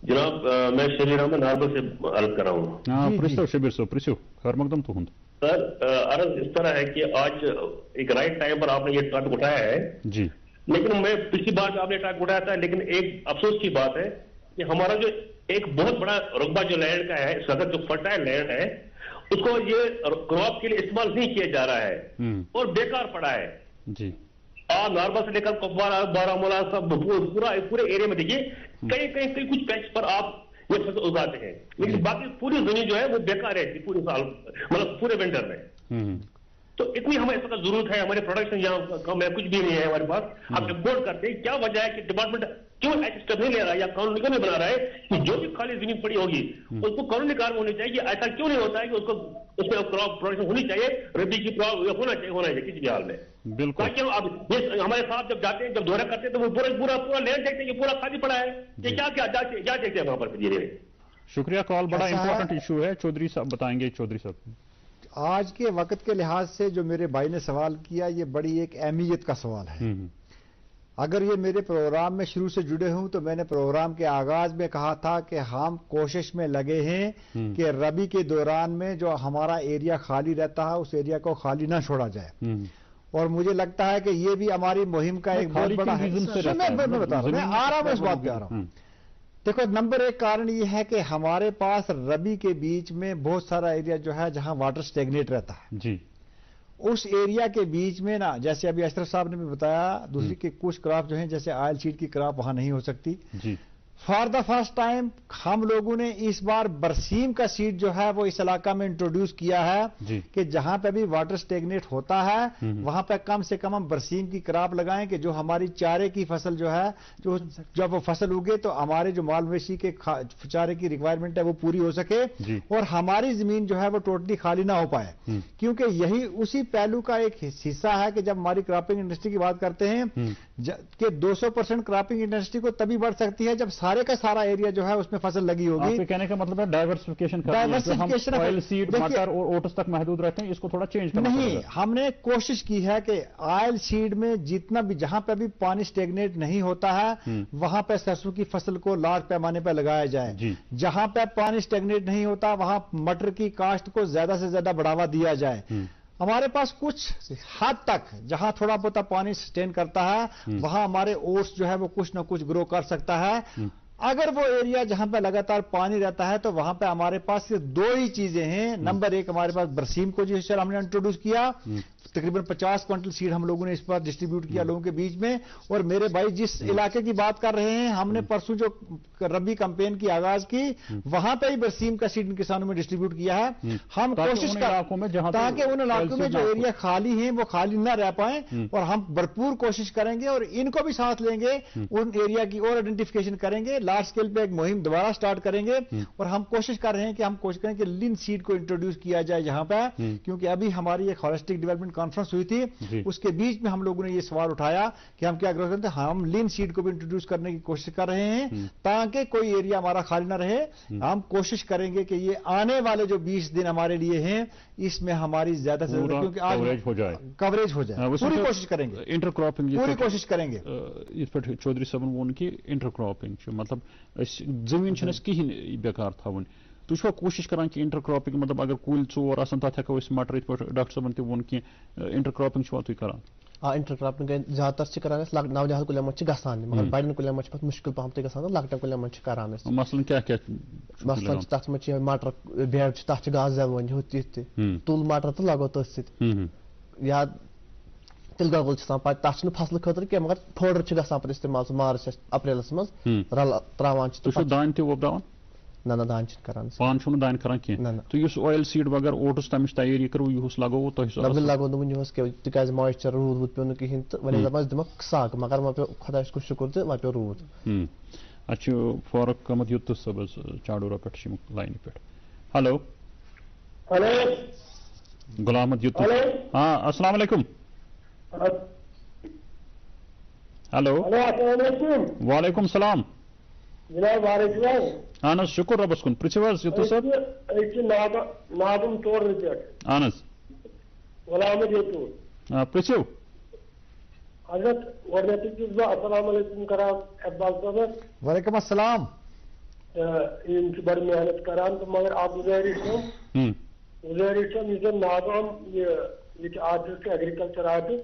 جناب میں شبیر احمد ناربل سے عرض کر رہا ہوں پرژھو شبیر صٲب پرژھو خیر مقدم تُہُنٛد سر عرض اس طرح ہے کہ آج ایک رائٹ ٹائم پر آپ نے یہ ٹاپک اٹھایا ہے جی لیکن میں پچھلی بار آپ نے ٹاپک اٹھایا تھا لیکن ایک افسوس کی بات ہے کہ ہمارا جو ایک بہت بڑا رقبہ جو لینڈ کا ہے اس وقت جو فرٹائل لینڈ ہے اس کو یہ کراپ کے لیے استعمال نہیں کیا جا رہا ہے اور بیکار پڑا ہے جی ناربل سے لے کر کپوارہ بارامولہ سب پورے ایریا میں دیکھیے کئی کچھ پیچ پر آپ یہ فصل اگاتے ہیں لیکن باقی پوری زمین جو ہے وہ بیکار رہتی پورے سال مطلب پورے ونٹر میں تو اتنی ہمیں اس وقت ضرورت ہے ہمارے پروڈکشن یہاں کم ہے کچھ بھی نہیں ہے ہمارے پاس ہم امپورٹ کرتے ہیں کیا وجہ ہے کہ ڈپارٹمنٹ کیوں ایسا اسٹیپ نہیں لے رہا ہے یا قانون کیوں نہیں بنا رہا ہے کہ جو بھی خالی زمین پڑی ہوگی اس کو قانونی کارروائی ہونی چاہیے کہ ایسا کیوں نہیں ہوتا ہے کہ اس میں کراپ پروڈکشن ہونی چاہیے ربی کی کراپ ہونا چاہیے کسی بھی حال میں بالکل تاکہ اب ہمارے ساتھ جب جاتے ہیں جب دورہ کرتے ہیں تو وہ پورا لینڈ دیکھتے ہیں کہ پورا خالی پڑا ہے کہ کیا دیکھتے ہیں وہاں پر شکریہ کال بڑا امپورٹنٹ ایشو ہے چودھری صاحب بتائیں گے چودھری صاحب آج کے وقت کے لحاظ سے جو میرے بھائی نے سوال کیا یہ بڑی ایک اہمیت کا سوال ہے اگر یہ میرے پروگرام میں شروع سے جڑے ہوں تو میں نے پروگرام کے آغاز میں کہا تھا کہ ہم کوشش میں لگے ہیں کہ ربی کے دوران میں جو ہمارا ایریا خالی رہتا ہے اس ایریا کو خالی نہ چھوڑا جائے اور مجھے لگتا ہے کہ یہ بھی ہماری مہم کا ایک بہت بڑا میں بتا رہا ہوں میں آ رہا ہوں اس بات پہ آ رہا ہوں دیکھو نمبر 1 کارن یہ ہے کہ ہمارے پاس ربی کے بیچ میں بہت سارا ایریا جو ہے جہاں واٹر سٹیگنیٹ رہتا ہے جی اس ایریا کے بیچ میں نا جیسے ابھی اشرف صاحب نے بھی بتایا دوسری کے کچھ کراپ جو ہیں جیسے آئل سیڈ کی کراپ وہاں نہیں ہو سکتی جی فار دا فرسٹ ٹائم ہم لوگوں نے اس بار برسیم کا سیڈ جو ہے وہ اس علاقہ میں انٹروڈیوس کیا ہے کہ جہاں پہ بھی واٹر سٹیگنیٹ ہوتا ہے وہاں پہ کم سے کم ہم برسیم کی کراپ لگائیں کہ جو ہماری چارے کی فصل جو ہے جب وہ فصل اگے تو ہمارے جو مال مویشی کے چارے کی ریکوائرمنٹ ہے وہ پوری ہو سکے اور ہماری زمین جو ہے وہ ٹوٹلی خالی نہ ہو پائے کیونکہ یہی اسی پہلو کا ایک حصہ ہے کہ جب ہماری کراپنگ انڈسٹری کی بات کرتے ہیں کہ 200% کراپنگ انڈسٹری کو تبھی بڑھ سکتی ہے جب सारे का सारा एरिया जो है उसमें फसल लगी होगी। आपके कहने का मतलब है डाइवर्सिफिकेशन, ऑयल सीड, मटर और ओट्स तक महदूद रहते हैं, इसको थोड़ा चेंज करना नहीं। हमने कोशिश की है कि ऑयल सीड में जितना भी, जहां पे भी पानी स्टेगनेट नहीं होता है वहां पे सरसों की फसल को लार्ज पैमाने पर लगाया जाए। जहां पे पानी स्टेगनेट नहीं होता वहां मटर की काश्त को ज्यादा से ज्यादा बढ़ावा दिया जाए। हमारे पास कुछ हद तक जहां थोड़ा बहुत पानी सस्टेन करता है वहां हमारे ओट्स जो है वो कुछ ना कुछ ग्रो कर सकता है। अगर वो एरिया जहां पे लगातार पानी रहता है तो वहां पे हमारे पास सिर्फ दो ही चीजें हैं। नंबर एक, हमारे पास बरसीम को जिस तरह हमने इंट्रोड्यूस किया, तकरीबन 50 क्विंटल सीड हम लोगों ने इस पर डिस्ट्रीब्यूट किया लोगों के बीच में। और मेरे भाई जिस इलाके की बात कर रहे हैं, हमने परसों जो रबी कैंपेन की आगाज की वहां पे ही बरसीम का सीड किसानों में डिस्ट्रीब्यूट किया है। हम कोशिश कर ताकि उन इलाकों में जो एरिया खाली हैं वो खाली न रह पाए, और हम भरपूर कोशिश करेंगे और इनको भी साथ लेंगे, उन एरिया की और आइडेंटिफिकेशन करेंगे, लार्ज स्केल पे एक मुहिम दोबारा स्टार्ट करेंगे। और हम कोशिश कर रहे हैं कि हम कोशिश करें कि लिन सीड को इंट्रोड्यूस किया जाए यहाँ पे, क्योंकि अभी हमारी एक होलिस्टिक डेवलपमेंट कॉन्फ्रेंस हुई थी, उसके बीच में हम लोगों ने ये सवाल उठाया कि हम क्या करते हैं, हम लिन सीड को भी इंट्रोड्यूस करने की कोशिश कर रहे हैं ताकि कोई एरिया हमारा खाली ना रहे। हम कोशिश करेंगे कि ये आने वाले जो 20 दिन हमारे लिए हैं इसमें हमारी ज्यादा से ज्यादा, क्योंकि आज कवरेज हो जाए, पूरी कोशिश करेंगे, इंटरक्रॉपिंग पूरी कोशिश करेंगे। इस पे चौधरी साहब वोन कि इंटरक्रॉपिंग मतलब जमीन कहीं बेकार थवन, तुम कोशिश करान कि इंटरक्रॉपिंग मतलब अगर कुल 4 आसान तथ हेको मटर इत डॉक्टर साहब तक वोन कि इंटरक्रॉपिंग तुम करान। इंटरक्रॉपिंग ज्यादातर करान नवजहत कुल गसान, मगर बड़न कुल मुश्किल पहम गसान, लकटन कुल करान। मसलन क्या क्या मसलन तथ मटर बेड तथ गाज जवन हुत तुल मटर तो लगो तथ सत या तिल गगुल तथ फसल खतर कह, मगर फोडर गसान पे इस्तेमाल मार्च अप्रैलस मज त्रावान दान ते वोपदावन ना दान करान पान दान करान कह। तो ऑयल सीड वगैरह ओट्स तमिश तैयारी करो युस लगो लगो नुस तिकाज मॉइस्चर रूद वूद पे कहें तो वन दपान दिमक साग, मगर वो पे खुदा को शुक्र तो वो पे रूद। अच्छा फारूक अहमद युतुस सब चाडोरा पे लाइन पे। हेलो गुलाम अहमद युतुस, हाँ अस्सलाम वालेकुम। हेलो वालेकुम सलाम जनाब, اہن حظ شکر رۄبس کُن پرٛژھِو حظ یوٗسف صٲب ناگم ٹورنہٕ پٮ۪ٹھ اہن حظ غلام احمد یتوٗر پرٛژھِو حضرت گۄڈنٮ۪تھٕے چھُس بہٕ اسلام علیکُم کران اقبال صٲبس وعلیکم السلام یِم چھِ بڑٕ محنت کران تہٕ مگر اکھ گُزٲرِش چھم یُس زن ناگام ییٚتہِ آفِس چھُ ایگرِکلچر آفِس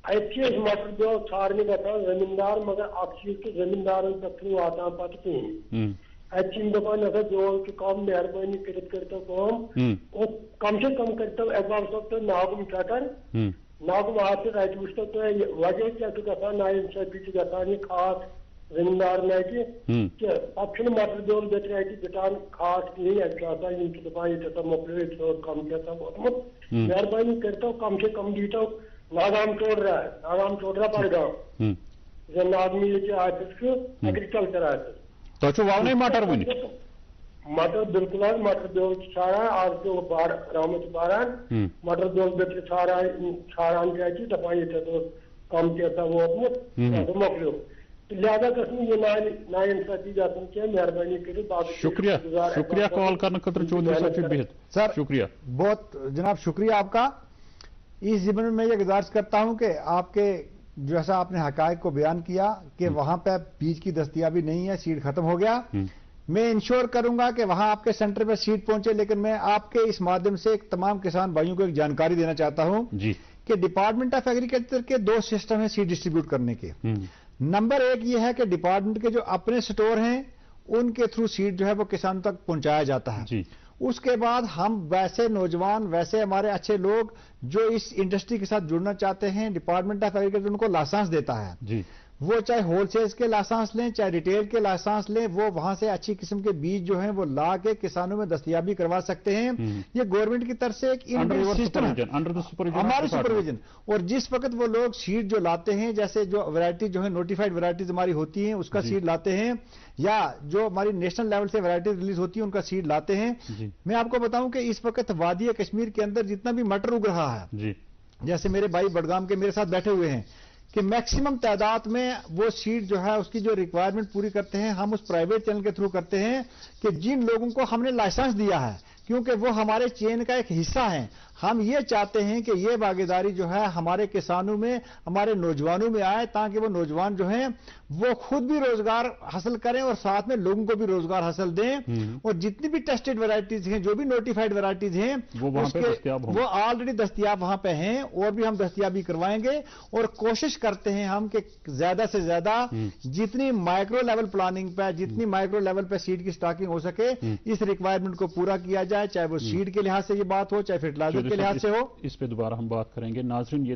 اتہِ چھِ أسۍ مٹر بیول ژھانڈنہِ گژھان زٔمیٖندار مگر اکھ چیٖز چھُ زٔمیٖندارن پٮ۪ٹھ چھُنہٕ واتان پتہٕ کِہیٖنۍ اتہِ چھِ یِم دپان نسا بیول چھُ کم مہربٲنی کٔرِتھ کٔرتو کٲم اور کم سے کم کٔرتو اقبال صٲب تُہۍ ناگُم چکر ناگُم آفِس اتہِ وٕچھتو تُہۍ وجہ کیٛاہ چھُ گژھان نااِنصٲفی چھِ گژھان یہِ خاص زٔمیٖندارن اتہِ کہِ پتہٕ چھُنہٕ مٹر بیول بیترِ اتہِ بِٹان خاص کِہیٖنۍ اتہِ چھُ آسان یِم چھِ دپان ییٚتہِ ہسا مۄکلیو ییٚتہِ اوس کم کینٛژھا ووتمُت مہربٲنی کٔرتو کم سے کم دیٖتو ناگام چوڑرا بڈگام زن ناگمی یہ آفس ایگریکلچر آفس تھی مٹر ون مٹر بالکل حظ مٹر بیول ژھانڈان آز پیو رحمت باران مٹر بیول بیترِ ژھانڈان تہِ اتہِ دپان ییٚتہِ حظ اوس کم کینٛژھا ووتمُت مۄکلیو لہذا گژھِ نہٕ یہِ نااِنصٲفی گژھٕنۍ کینٛہہ مہربٲنی کٔرِتھ باقٕے شکریہ کال کرنے خٲطرٕ چودھری صٲب چھُ بِہِتھ سر شکریہ بہت جناب شکریہ آپ کا۔ اس ضمن میں یہ گزارش کرتا ہوں کہ آپ کے جیسا آپ نے حقائق کو بیان کیا کہ وہاں پہ بیج کی دستیابی نہیں ہے، سیڈ ختم ہو گیا، میں انشور کروں گا کہ وہاں آپ کے سینٹر پہ سیڈ پہنچے، لیکن میں آپ کے اس مادھیم سے ایک تمام کسان بھائیوں کو ایک جانکاری دینا چاہتا ہوں کہ ڈپارٹمنٹ آف ایگریکلچر کے 2 سسٹم ہیں سیڈ ڈسٹریبیوٹ کرنے کے۔ نمبر 1 یہ ہے کہ ڈپارٹمنٹ کے جو اپنے سٹور ہیں ان کے تھرو سیڈ جو ہے وہ کسانوں تک پہنچایا جاتا ہے۔ اس کے بعد ہم ویسے نوجوان ویسے ہمارے اچھے لوگ جو اس انڈسٹری کے ساتھ جڑنا چاہتے ہیں، ڈپارٹمنٹ آف ایگریکلچر ان کو لائسنس دیتا ہے، وہ چاہے ہول سیلز کے لائسنس لیں چاہے ریٹیل کے لائسنس لیں، وہ وہاں سے اچھی قسم کے بیج جو ہیں وہ لا کے کسانوں میں دستیابی کروا سکتے ہیں۔ یہ گورنمنٹ کی طرف سے ایک ہماری سپرویژن، اور جس وقت وہ لوگ سیڈ جو لاتے ہیں، جیسے جو ورائٹی جو ہے نوٹیفائڈ ورائٹیز ہماری ہوتی ہیں اس کا سیڈ لاتے ہیں، یا جو ہماری نیشنل لیول سے ورائٹیز ریلیز ہوتی ہیں ان کا سیڈ لاتے ہیں۔ میں آپ کو بتاؤں کہ اس وقت وادی کشمیر کے اندر جتنا بھی مٹر اگ رہا ہے، جیسے میرے بھائی بڈگام کے میرے ساتھ بیٹھے ہوئے ہیں، कि मैक्सिमम तादाद में वो सीट जो है उसकी जो रिक्वायरमेंट पूरी करते हैं, हम उस प्राइवेट चैनल के थ्रू करते हैं कि जिन लोगों को हमने लाइसेंस दिया है, क्योंकि वो हमारे चेन का एक हिस्सा है। हम ये चाहते हैं कि ये भागीदारी जो है हमारे किसानों में, हमारे नौजवानों में आए, ताकि वो नौजवान जो हैं वो खुद भी रोजगार हासिल करें और साथ में लोगों को भी रोजगार हासिल दें। और जितनी भी टेस्टेड वैरायटीज हैं, जो भी नोटिफाइड वैरायटीज हैं, वो ऑलरेडी दस्तयाब वहां पे हैं और भी हम दस्तयाबी करवाएंगे। और कोशिश करते हैं हम कि ज्यादा से ज्यादा जितनी माइक्रो लेवल प्लानिंग पे, जितनी माइक्रो लेवल पे सीड की स्टॉकिंग हो सके, इस रिक्वायरमेंट को पूरा किया जाए, चाहे वो सीड के लिहाज से ये बात हो, चाहे फर्टिलाइजर के लिहाज से हो। इस पे दोबारा हम बात करेंगे। नाज़रीन, ये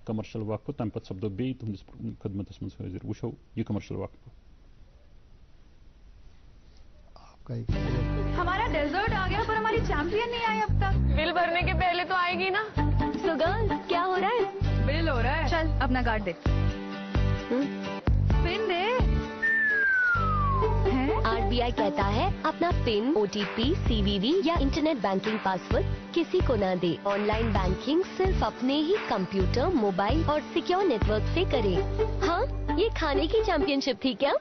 कमर्शियल वक्फ तम पे सपदो बे तुहंदिस खिदमतस मज हाजिर वुशो ये कमर्शियल वक्फ। हमारा डेजर्ट आ गया पर हमारी चैंपियन नहीं आई अब तक। बिल भरने के पहले तो आएगी ना। सो गर्ल्स, क्या हो रहा है? बिल हो रहा है। चल अपना कार्ड दे। पिन दे। आरबीआई कहता है अपना पिन, ओटीपी, सीवीवी या इंटरनेट बैंकिंग पासवर्ड किसी को ना दे। ऑनलाइन बैंकिंग सिर्फ अपने ही कंप्यूटर, मोबाइल और सिक्योर नेटवर्क से करें। हाँ, ये खाने की चैंपियनशिप थी क्या?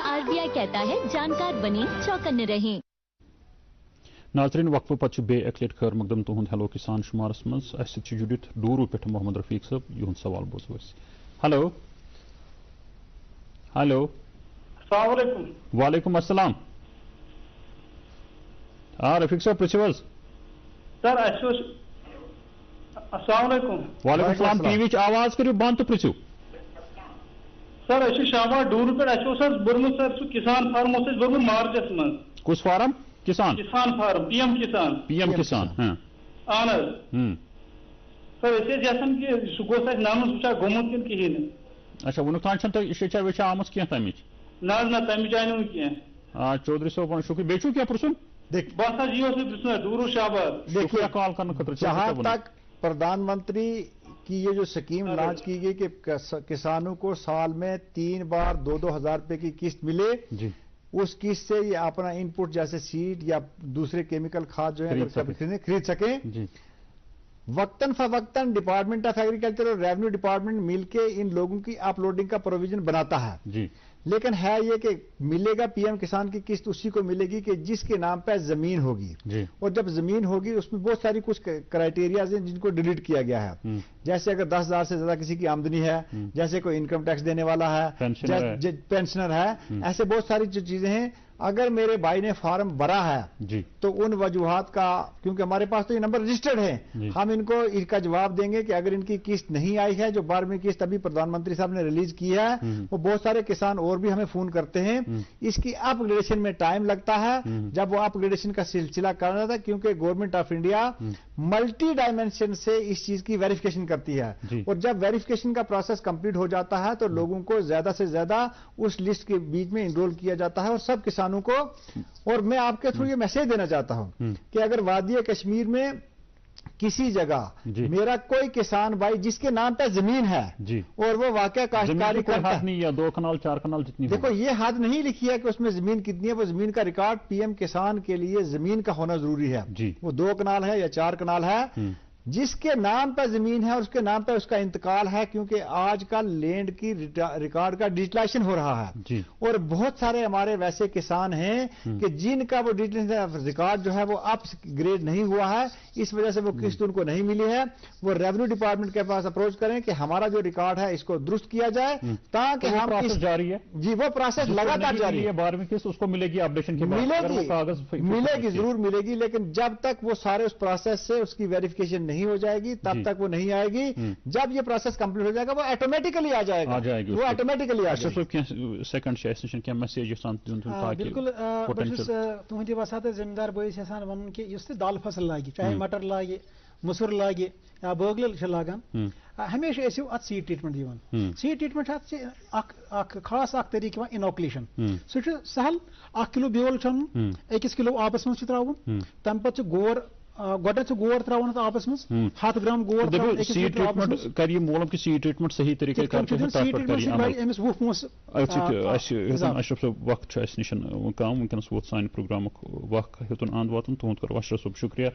आरबीआई कहता है जानकार बनी, चौकन्ने रहें। नाज़रीन, वक्फ पच्चु बे एकलेट खैर मकदम तुहंद हेलो किसान शुमारस मज अस जुड़ित डूरू पे मोहम्मद रफीक साहब युहंद सवाल बोझो। Hello hello. वालेकुम अस्सलाम। रफीक साहब प्रिंसिपल सर अस्सलाम वालेकुम। वालेकुम सलाम। टीवी आवाज करियो बंद तो प्रिंसिपल सर अश शामा डूर पे सर बुरमुत सर सु किसान फार्म से बुरमुत मार्चस मन कुछ फार्म किसान फार्म पीएम किसान हां आन सर ऐसे जैसन कि सुगो से नाम सुचा गोमुत किन की है। अच्छा वनु तान छन तो शेचा वेचा आमस किया तमिच ना तमिच जानो किया। हां चौधरी साहब शुक्र बेचू क्या परसुन देख बसा जियो से दुसरा दूर शाबार। देखिए कॉल करने खतर जहां तक प्रधानमंत्री की ये जो स्कीम लॉन्च की गई कि किसानों को साल में 3 बार 2-2 हजार रुपए की किस्त मिले जी। उस किस्त से ये अपना इनपुट जैसे सीड या दूसरे केमिकल खाद जो है खरीद सकें जी। वक्तन फवक्तन डिपार्टमेंट ऑफ एग्रीकल्चर और रेवेन्यू डिपार्टमेंट मिलके इन लोगों की अपलोडिंग का प्रोविजन बनाता है जी। लेकिन है ये कि मिलेगा पीएम किसान की किस्त उसी को मिलेगी कि जिसके नाम पे जमीन होगी जी। और जब जमीन होगी उसमें बहुत सारी कुछ क्राइटेरियाज हैं जिनको डिलीट किया गया है। जैसे अगर 10,000 से ज्यादा किसी की आमदनी है, जैसे कोई इनकम टैक्स देने वाला है, पेंशनर है, ऐसे बहुत सारी जो चीजें हैं। अगर मेरे भाई ने फॉर्म भरा है जी तो उन वजूहात का, क्योंकि हमारे पास तो ये नंबर रजिस्टर्ड है, हम इनको इसका जवाब देंगे कि अगर इनकी किस्त नहीं आई है, जो 12वीं किस्त अभी प्रधानमंत्री साहब ने रिलीज की है, वो बहुत सारे किसान और भी हमें फोन करते हैं। इसकी अपग्रेडेशन में टाइम लगता है। जब वो अपग्रेडेशन का सिलसिला करना था, क्योंकि government of India multi dimension से इस चीज की वेरिफिकेशन करती है और जब वेरिफिकेशन का प्रोसेस कंप्लीट हो जाता है तो लोगों को ज्यादा से ज्यादा उस लिस्ट के बीच में इनरोल किया जाता है और सब किसानों को। और मैं आपके थ्रू ये मैसेज देना चाहता हूं कि अगर वादी कश्मीर में किसी जगह मेरा कोई किसान भाई जिसके नाम पे जमीन है जी और वो वाकई काश्तकारी करता है, नहीं या 2 कनाल 4 कनाल जितनी, देखो ये हद नहीं लिखी है कि उसमें जमीन कितनी है, वो जमीन का रिकॉर्ड पीएम किसान के लिए जमीन का होना जरूरी है जी। वो 2 कनाल है या 4 कनाल है, जिसके नाम पर जमीन है और उसके नाम पर उसका इंतकाल है, क्योंकि आजकल लैंड की रिकॉर्ड का डिजिटलाइजेशन हो रहा है जी। और बहुत सारे हमारे वैसे किसान हैं कि जिनका वो डिजिटल रिकॉर्ड जो है वो अपग्रेड नहीं हुआ है, इस वजह से वो किस्त उनको नहीं मिली है। वो रेवेन्यू डिपार्टमेंट के पास अप्रोच करें कि हमारा जो रिकॉर्ड है इसको दुरुस्त किया जाए, ताकि हम प्रोसेस जारी है जी। वो प्रोसेस लगातार जारी है। 12वीं किस्त उसको मिलेगी अपडेशन के बाद, मिलेगी जरूर मिलेगी, लेकिन जब तक वो सारे उस प्रोसेस से उसकी वेरिफिकेशन नहीं हो जाएगी तब तक वो नहीं आएगी। जब ये प्रोसेस कंप्लीट हो जाएगा वो ऑटोमेटिकली आ जाएगी, वो ऑटोमेटिकली आ जाएगी। सेकंड सेशन क्या मैसेज बिल्कुल तुहंदि वसात जमींदार बॉयस वन कि दाल फसल लागे, चाहे मटर लागे, मसूर लागे या बगल लागान, हमेशा अत सीड ट्रीटमेंट दिवान। सीड ट्रीटमेंट खास तरीक इनोकुलेशन, सह सहल 1 किलो बेल छन 1 किलो आबस मज त्रावन, तम पे गोर गोड गोर त्रावन आबस मज 100 ग्राम गोर सीड ट्रीटमेंट करिए मोलम कि सीड ट्रीटमेंट सही तरीके अमिस वो पोस अशरफ साहब वक्त निशन कम वनकस वोत सान प्रोग्राम वक्त हेतुन अंद वातन तुहद करो अशरफ साहब शुक्रिया।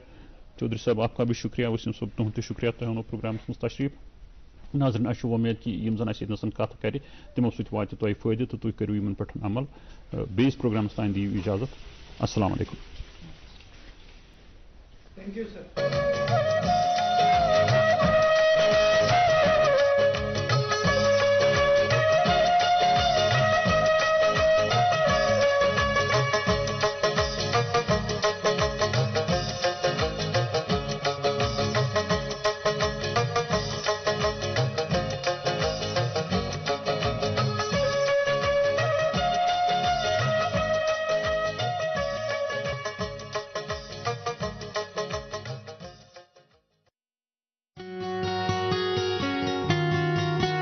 चौधरी साहब आपका भी शुक्रिया, वसीम साहब तुहद शुक्रिया तुम प्रोग्राम मज तशरीफ। ناظرین اچھا امید کہ یم زن اتنس کت کر تمو ست وات تہ فائدہ تو تھی کرو ان پہ عمل بیس پروگرامس تان دیو اجازت السلام علیکم. Thank you, sir.